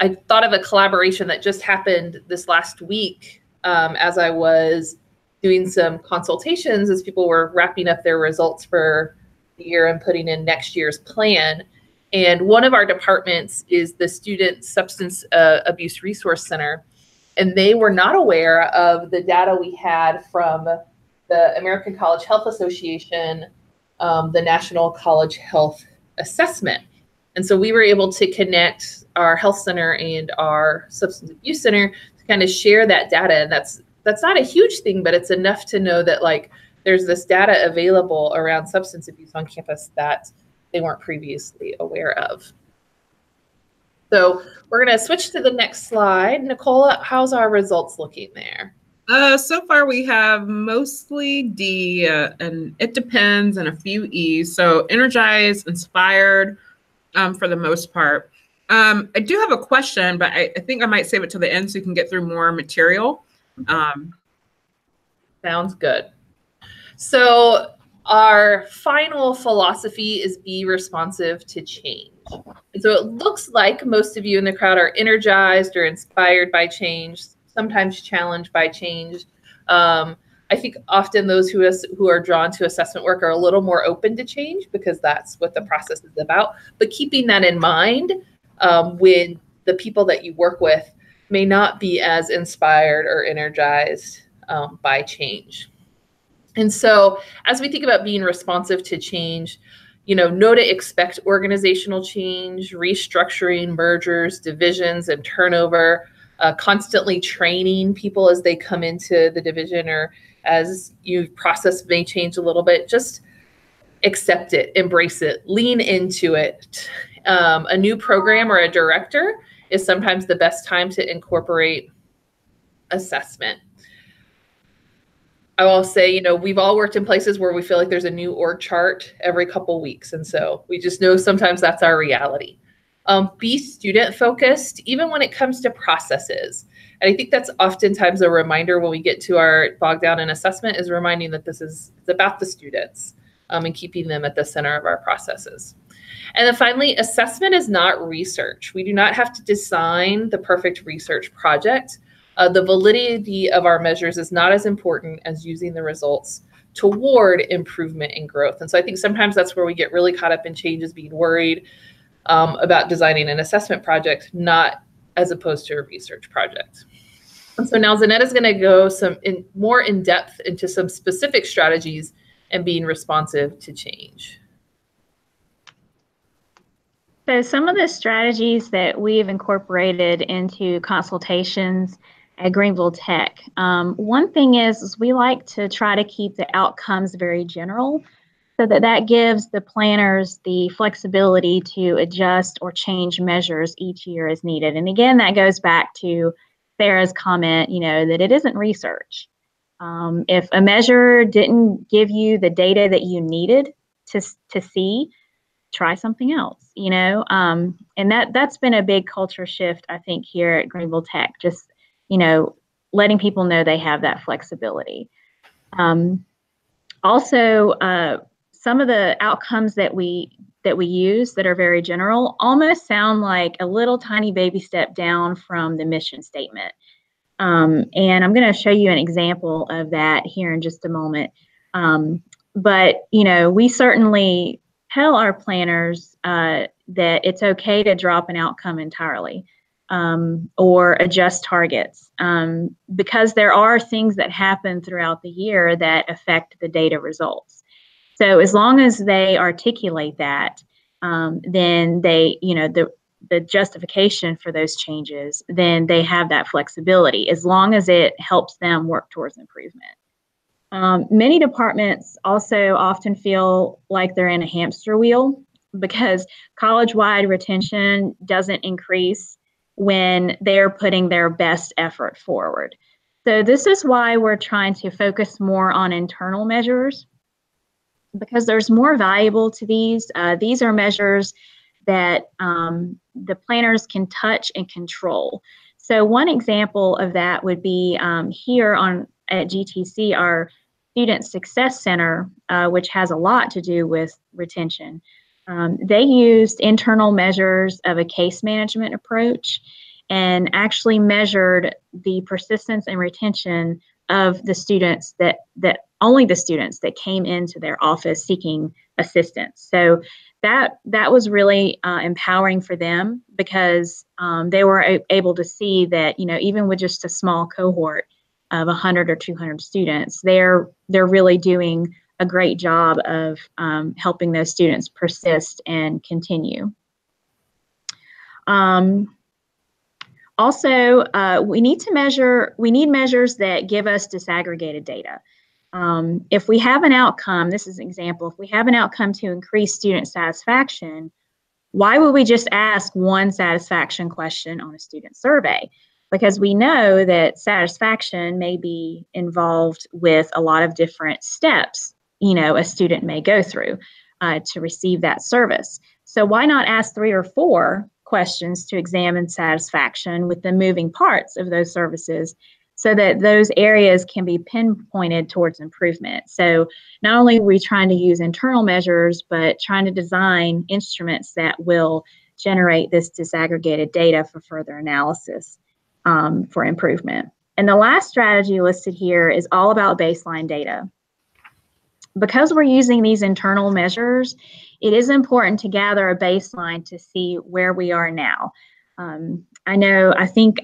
I thought of a collaboration that just happened this last week as I was doing some consultations, as people were wrapping up their results for the year and putting in next year's plan. And one of our departments is the Student Substance Abuse Resource Center. And they were not aware of the data we had from the American College Health Association, the National College Health Assessment. And so we were able to connect our health center and our substance abuse center to kind of share that data. And that's not a huge thing, but it's enough to know that, like, there's this data available around substance abuse on campus that they weren't previously aware of. So we're going to switch to the next slide. Nicola, how's our results looking there? So far we have mostly D, and it depends, and a few E's. So energized, inspired, for the most part. I do have a question, but I think I might save it to the end so you can get through more material. Sounds good. So our final philosophy is be responsive to change. And so it looks like most of you in the crowd are energized or inspired by change, sometimes challenged by change. I think often those who are drawn to assessment work are a little more open to change because that's what the process is about. But keeping that in mind, when the people that you work with may not be as inspired or energized by change. And so as we think about being responsive to change, know to expect organizational change, restructuring, mergers, divisions, and turnover, constantly training people as they come into the division or as your process may change a little bit. Just accept it, embrace it, lean into it. A new program or a director is sometimes the best time to incorporate assessment. I will say, we've all worked in places where we feel like there's a new org chart every couple weeks. And so we just know sometimes that's our reality. Be student focused, even when it comes to processes. And I think that's oftentimes a reminder when we get to our bogged down in assessment is reminding that it's about the students and keeping them at the center of our processes. And then finally, assessment is not research. We do not have to design the perfect research project. The validity of our measures is not as important as using the results toward improvement and growth. And so I think sometimes that's where we get really caught up in changes, being worried about designing an assessment project, not as opposed to a research project. And so now Zanetta is going to go more in depth into some specific strategies and being responsive to change. So some of the strategies that we've incorporated into consultations at Greenville Tech. One thing is we like to try to keep the outcomes very general so that gives the planners the flexibility to adjust or change measures each year as needed. And again, that goes back to Sarah's comment, that it isn't research. If a measure didn't give you the data that you needed to see, try something else, and that's been a big culture shift, I think, here at Greenville Tech, just, letting people know they have that flexibility. Also, some of the outcomes that we use that are very general almost sound like a little tiny baby step down from the mission statement. And I'm going to show you an example of that here in just a moment. But, we certainly tell our planners that it's okay to drop an outcome entirely or adjust targets because there are things that happen throughout the year that affect the data results. So as long as they articulate that, then they, the justification for those changes, then they have that flexibility as long as it helps them work towards improvement. Many departments also often feel like they're in a hamster wheel because college-wide retention doesn't increase when they're putting their best effort forward. So this is why we're trying to focus more on internal measures because there's more valuable to these. These are measures that the planners can touch and control. So one example of that would be here at GTC, our Student Success Center, which has a lot to do with retention. They used internal measures of a case management approach and actually measured the persistence and retention of the students that only the students that came into their office seeking assistance. So that was really empowering for them because they were able to see that, even with just a small cohort of 100 or 200 students, they're really doing a great job of helping those students persist and continue. Also, we need measures that give us disaggregated data. If we have an outcome, this is an example, if we have an outcome to increase student satisfaction, Why would we just ask one satisfaction question on a student survey? Because we know that satisfaction may be involved with a lot of different steps, a student may go through to receive that service. So why not ask 3 or 4 questions to examine satisfaction with the moving parts of those services so that those areas can be pinpointed towards improvement? So not only are we trying to use internal measures, but trying to design instruments that will generate this disaggregated data for further analysis for improvement. And the last strategy listed here is all about baseline data. Because we're using these internal measures, it is important to gather a baseline to see where we are now. I think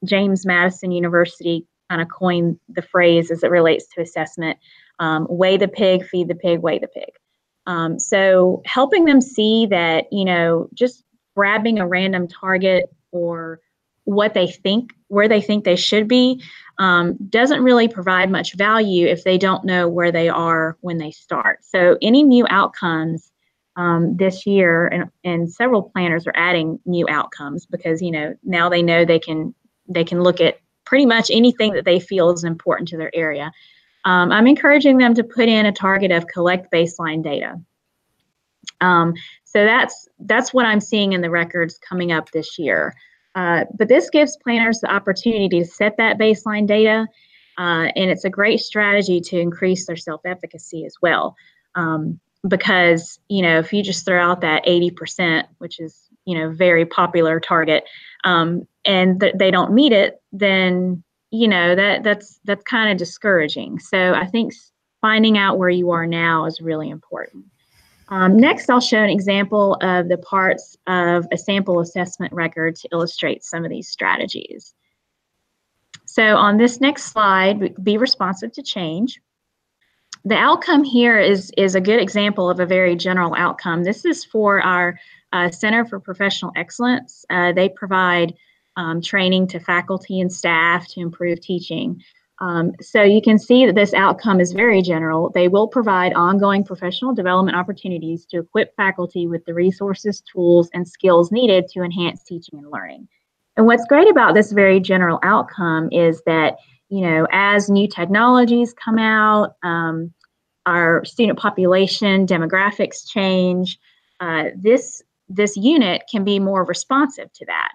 James Madison University kind of coined the phrase as it relates to assessment, weigh the pig, feed the pig, weigh the pig. So helping them see that, just grabbing a random target or where they think they should be doesn't really provide much value if they don't know where they are when they start. So any new outcomes this year, and several planners are adding new outcomes because now they know they can look at pretty much anything that they feel is important to their area. I'm encouraging them to put in a target of collect baseline data. So that's what I'm seeing in the records coming up this year. But this gives planners the opportunity to set that baseline data, and it's a great strategy to increase their self-efficacy as well. Because, if you just throw out that 80%, which is, very popular target, and they don't meet it, then, that's kind of discouraging. So I think finding out where you are now is really important. Next, I'll show an example of the parts of a sample assessment record to illustrate some of these strategies. So on this next slide, be responsive to change. The outcome here is a good example of a very general outcome. This is for our Center for Professional Excellence. They provide training to faculty and staff to improve teaching. So you can see that this outcome is very general. They will provide ongoing professional development opportunities to equip faculty with the resources, tools, and skills needed to enhance teaching and learning. And what's great about this very general outcome is that, as new technologies come out, our student population demographics change, this unit can be more responsive to that.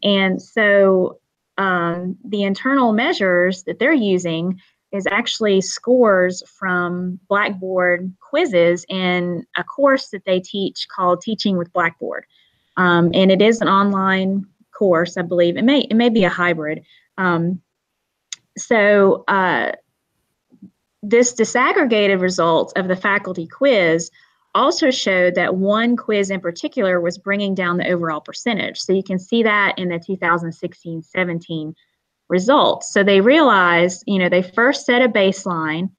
And so the internal measures that they're using is actually scores from Blackboard quizzes in a course that they teach called Teaching with Blackboard. And it is an online course, I believe. It may be a hybrid. So this disaggregated results of the faculty quiz also showed that one quiz in particular was bringing down the overall percentage. So you can see that in the 2016-17 results. So they realized, they first set a baseline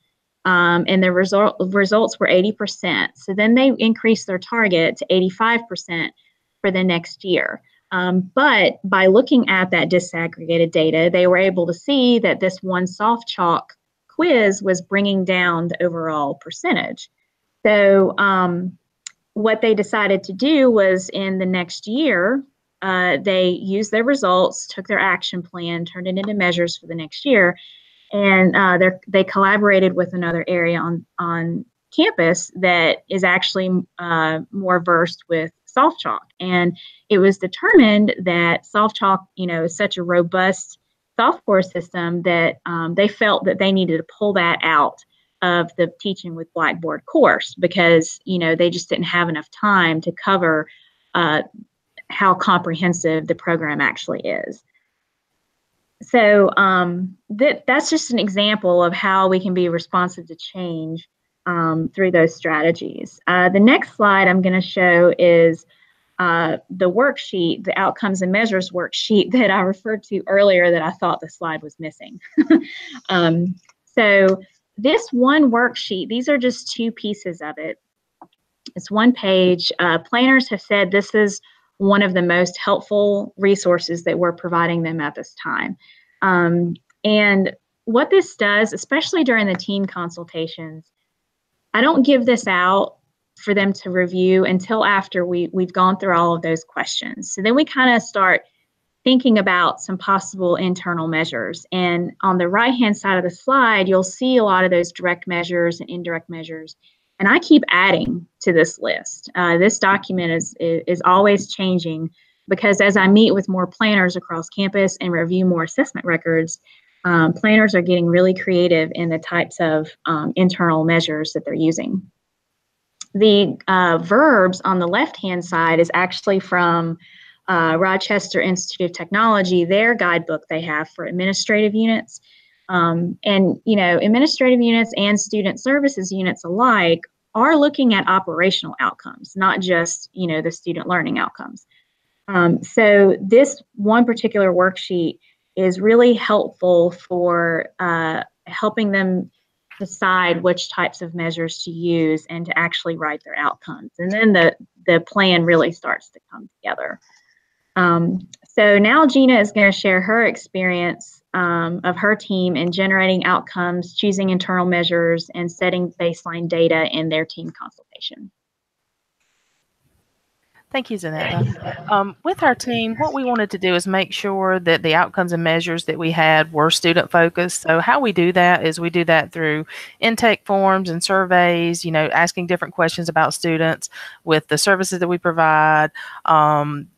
and the results were 80%. So then they increased their target to 85% for the next year. But by looking at that disaggregated data, they were able to see that this one soft chalk quiz was bringing down the overall percentage. So what they decided to do was in the next year, they used their results, took their action plan, turned it into measures for the next year, and they collaborated with another area on campus that is actually more versed with soft chalk. And it was determined that soft chalk, is such a robust software system that they felt that they needed to pull that out of the Teaching with Blackboard course because, they just didn't have enough time to cover how comprehensive the program actually is. So that's just an example of how we can be responsive to change through those strategies. The next slide I'm going to show is the worksheet, the outcomes and measures worksheet that I referred to earlier that I thought the slide was missing. So this one worksheet, these are just 2 pieces of it. It's 1 page. Planners have said this is one of the most helpful resources that we're providing them at this time. And what this does, especially during the team consultations, I don't give this out for them to review until after we've gone through all of those questions. So then we kind of start thinking about some possible internal measures. And on the right-hand side of the slide, you'll see a lot of those direct measures and indirect measures. And I keep adding to this list. This document is always changing, because as I meet with more planners across campus and review more assessment records, planners are getting really creative in the types of internal measures that they're using. The verbs on the left-hand side is actually from Rochester Institute of Technology, their guidebook they have for administrative units. And, you know, administrative units and student services units alike are looking at operational outcomes, not just, you know, the student learning outcomes. So this one particular worksheet is really helpful for helping them decide which types of measures to use and to actually write their outcomes. And then the plan really starts to come together. So now Gina is going to share her experience of her team in generating outcomes, choosing internal measures, and setting baseline data in their team consultation. Thank you, Zanetta. With our team, what we wanted to do is make sure that the outcomes and measures that we had were student focused. So how we do that is we do that through intake forms and surveys, you know, asking different questions about students with the services that we provide,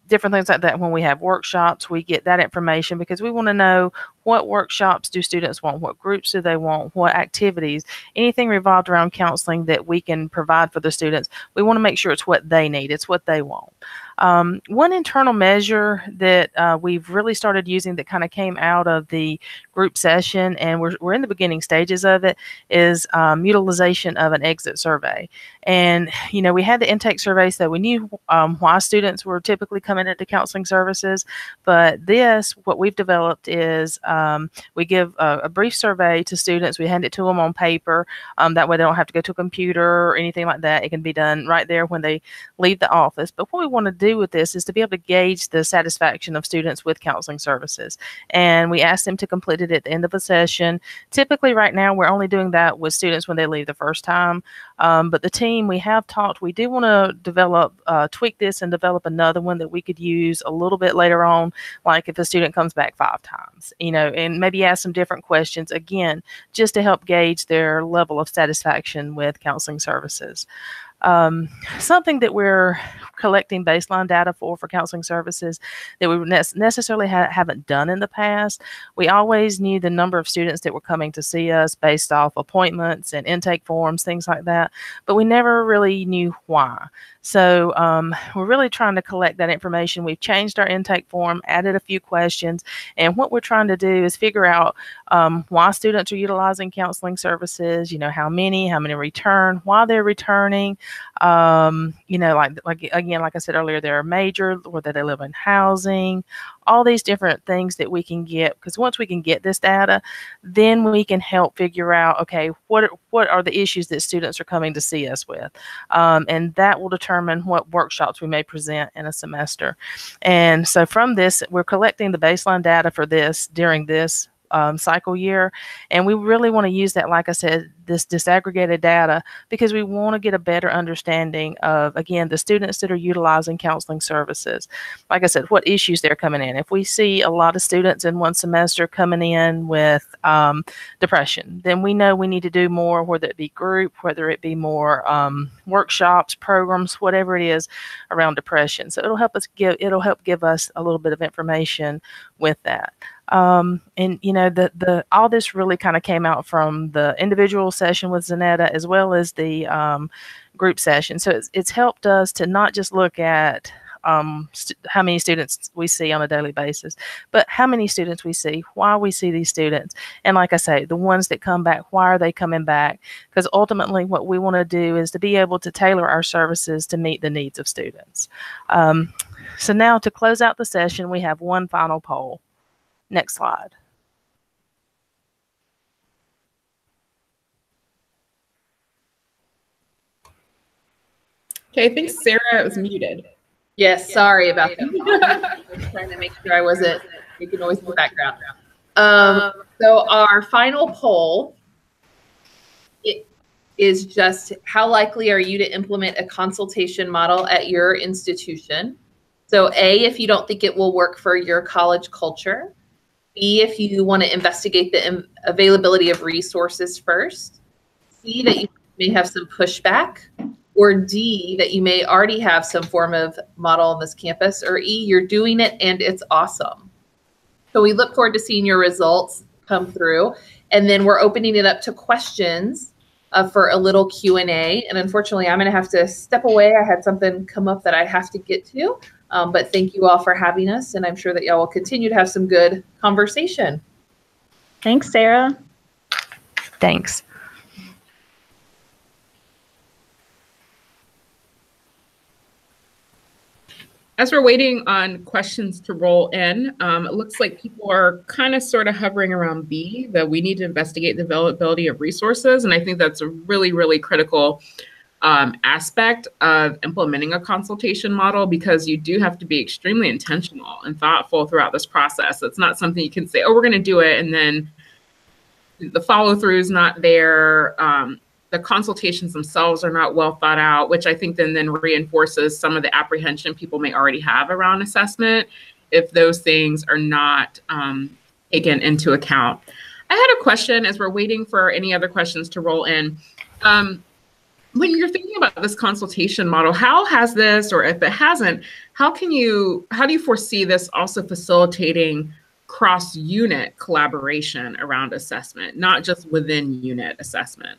different things like that. When we have workshops, we get that information because we want to know what workshops do students want, what groups do they want, what activities, anything revolved around counseling that we can provide for the students. We want to make sure it's what they need, it's what they want. One internal measure that we've really started using that kind of came out of the group session, and we're in the beginning stages of it, is utilization of an exit survey. And, you know, we had the intake survey, so we knew why students were typically coming into counseling services. But what we've developed is we give a brief survey to students. We hand it to them on paper. That way they don't have to go to a computer or anything like that. It can be done right there when they leave the office. But what we want to do with this is to be able to gauge the satisfaction of students with counseling services. And we ask them to complete it at the end of a session. Typically right now, we're only doing that with students when they leave the first time. But the team, we have talked, we do want to develop, tweak this and develop another one that we could use a little bit later on, like if a student comes back 5 times, you know, and maybe ask some different questions, again, just to help gauge their level of satisfaction with counseling services. Something that we're collecting baseline data for counseling services that we necessarily haven't done in the past. We always knew the number of students that were coming to see us based off appointments and intake forms, things like that, but we never really knew why. So we're really trying to collect that information. We've changed our intake form, added a few questions, and what we're trying to do is figure out why students are utilizing counseling services, you know, how many return, why they're returning, you know, like again, like I said earlier, they're major, whether they live in housing, all these different things that we can get, because once we can get this data, then we can help figure out, okay, what are the issues that students are coming to see us with, and that will determine what workshops we may present in a semester. And so from this, we're collecting the baseline data for this during this cycle year, and we really want to use that, like I said, this disaggregated data, because we want to get a better understanding of, again, the students that are utilizing counseling services. Like I said, what issues they're coming in. If we see a lot of students in one semester coming in with depression, then we know we need to do more, whether it be group, whether it be more workshops, programs, whatever it is around depression. So it'll help give us a little bit of information with that. And you know, all this really kind of came out from the individual session with Zanetta as well as the group session. So it's helped us to not just look at how many students we see on a daily basis, but how many students we see, why we see these students. And like I say, the ones that come back, why are they coming back? Because ultimately what we want to do is to be able to tailor our services to meet the needs of students. So now to close out the session, we have one final poll. Next slide. Okay, I think Sarah was muted. Yes, sorry about that. I was trying to make sure I wasn't making noise in the background. So our final poll, is just how likely are you to implement a consultation model at your institution? So A, if you don't think it will work for your college culture. B, if you want to investigate the availability of resources first. C, that you may have some pushback. Or D, that you may already have some form of model on this campus. Or E, you're doing it and it's awesome. So we look forward to seeing your results come through. And then we're opening it up to questions for a little Q&A. And unfortunately, I'm going to have to step away. I had something come up that I have to get to. But thank you all for having us. And I'm sure that y'all will continue to have some good conversation. Thanks, Sarah. Thanks. As we're waiting on questions to roll in, it looks like people are kind of sort of hovering around B, that we need to investigate the availability of resources. And I think that's a really, really critical aspect of implementing a consultation model, because you do have to be extremely intentional and thoughtful throughout this process. It's not something you can say, oh, we're going to do it, and then the follow through is not there. The consultations themselves are not well thought out, which I think then reinforces some of the apprehension people may already have around assessment if those things are not taken into account. I had a question as we're waiting for any other questions to roll in. When you're thinking about this consultation model, how has this, or if it hasn't, how do you foresee this also facilitating cross-unit collaboration around assessment, not just within unit assessment?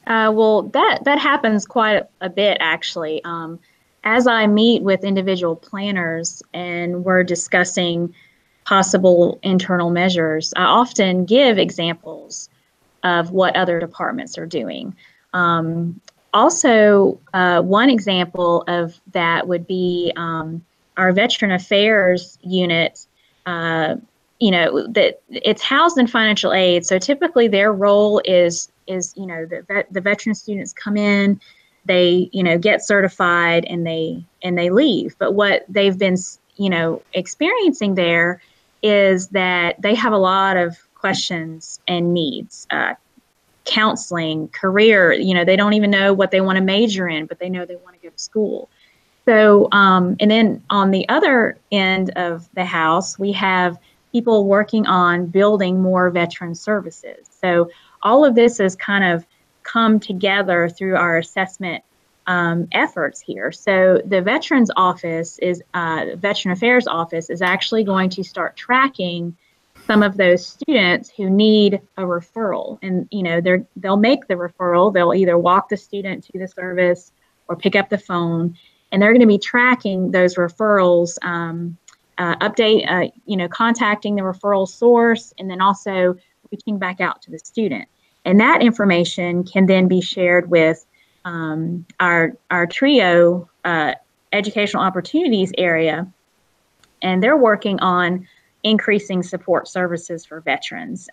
Well, that happens quite a bit, actually. As I meet with individual planners and we're discussing possible internal measures, I often give examples of what other departments are doing. Also, one example of that would be our Veteran Affairs unit. That it's housed in financial aid, so typically their role is the veteran students come in, they get certified, and they leave. But what they've been experiencing there is that they have a lot of questions and needs, counseling, career. They don't even know what they want to major in, but they know they want to go to school. So and then on the other end of the house, we have people working on building more veteran services. So all of this has kind of come together through our assessment efforts here. So the Veterans Office Veteran Affairs Office is actually going to start tracking some of those students who need a referral. And they'll make the referral. They'll either walk the student to the service or pick up the phone, and they're going to be tracking those referrals, contacting the referral source, and then also reaching back out to the student. And that information can then be shared with our TRIO Educational Opportunities area, and they're working on increasing support services for veterans.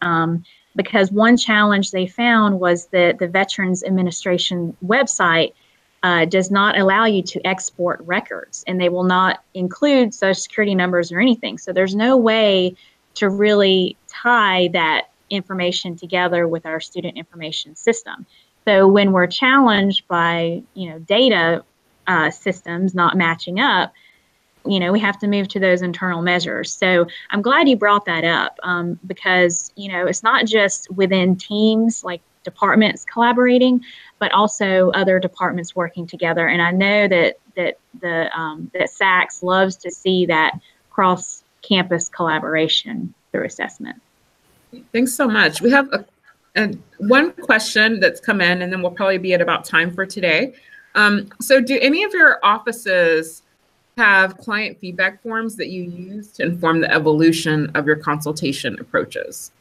Because one challenge they found was that the Veterans Administration website does not allow you to export records, and they will not include Social Security numbers or anything. So there's no way to really tie that information together with our student information system. So when we're challenged by data systems not matching up, we have to move to those internal measures. So I'm glad you brought that up, because it's not just within teams, like departments collaborating, but also other departments working together. And I know that SACS loves to see that cross-campus collaboration through assessment. Thanks so much. We have one question that's come in, and then we'll probably be at about time for today. So do any of your offices have client feedback forms that you use to inform the evolution of your consultation approaches?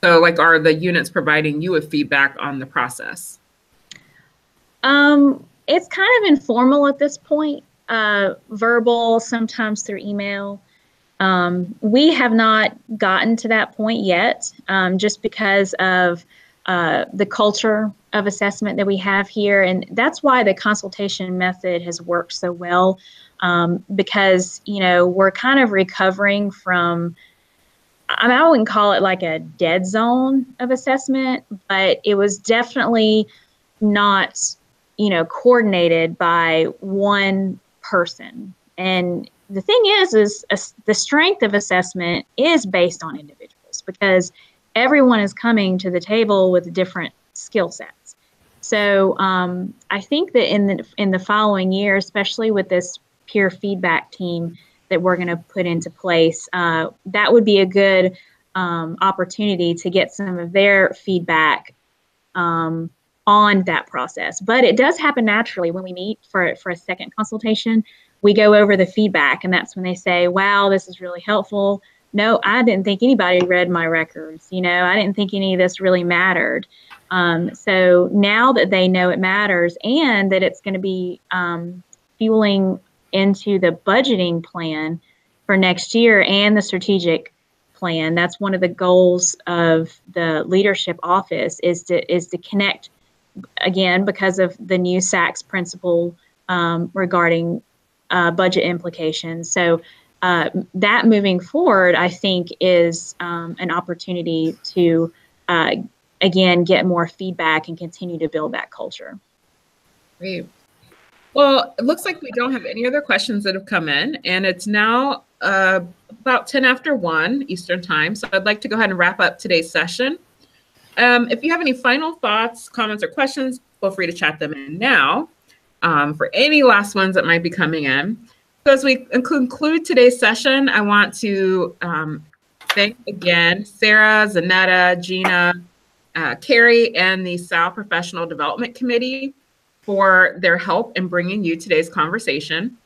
So are the units providing you with feedback on the process? It's kind of informal at this point, verbal, sometimes through email. We have not gotten to that point yet, just because of the culture of assessment that we have here. And that's why the consultation method has worked so well, because, we're kind of recovering from, I wouldn't call it like a dead zone of assessment, but it was definitely not, coordinated by one person. And the thing is the strength of assessment is based on individuals, because everyone is coming to the table with different skill sets. So I think that in the following year, especially with this peer feedback team that we're going to put into place, that would be a good opportunity to get some of their feedback on that process. But it does happen naturally when we meet for a second consultation. We go over the feedback, and that's when they say, wow, this is really helpful. No, I didn't think anybody read my records. I didn't think any of this really mattered. So now that they know it matters and that it's going to be fueling into the budgeting plan for next year and the strategic plan, that's one of the goals of the leadership office is to connect, again, because of the new SACS principle regarding budget implications. So that moving forward, I think, is an opportunity to, again, get more feedback and continue to build that culture. Great. Well, it looks like we don't have any other questions that have come in, and it's now about 10 after 1 Eastern time. So I'd like to go ahead and wrap up today's session. If you have any final thoughts, comments, or questions, feel free to chat them in now for any last ones that might be coming in. So as we conclude today's session, I want to thank again Sarah, Zanetta, Gina, Carrie, and the SAL Professional Development Committee for their help in bringing you today's conversation.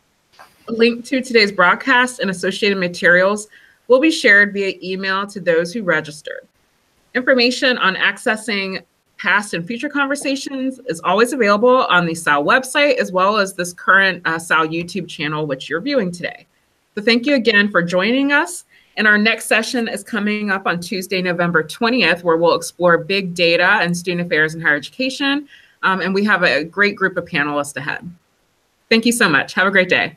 A link to today's broadcast and associated materials will be shared via email to those who registered. Information on accessing past and future conversations is always available on the SAL website, as well as this current SAL YouTube channel, which you're viewing today. So thank you again for joining us. And our next session is coming up on Tuesday, November 20th, where we'll explore big data and student affairs in higher education. And we have a great group of panelists ahead. Thank you so much. Have a great day.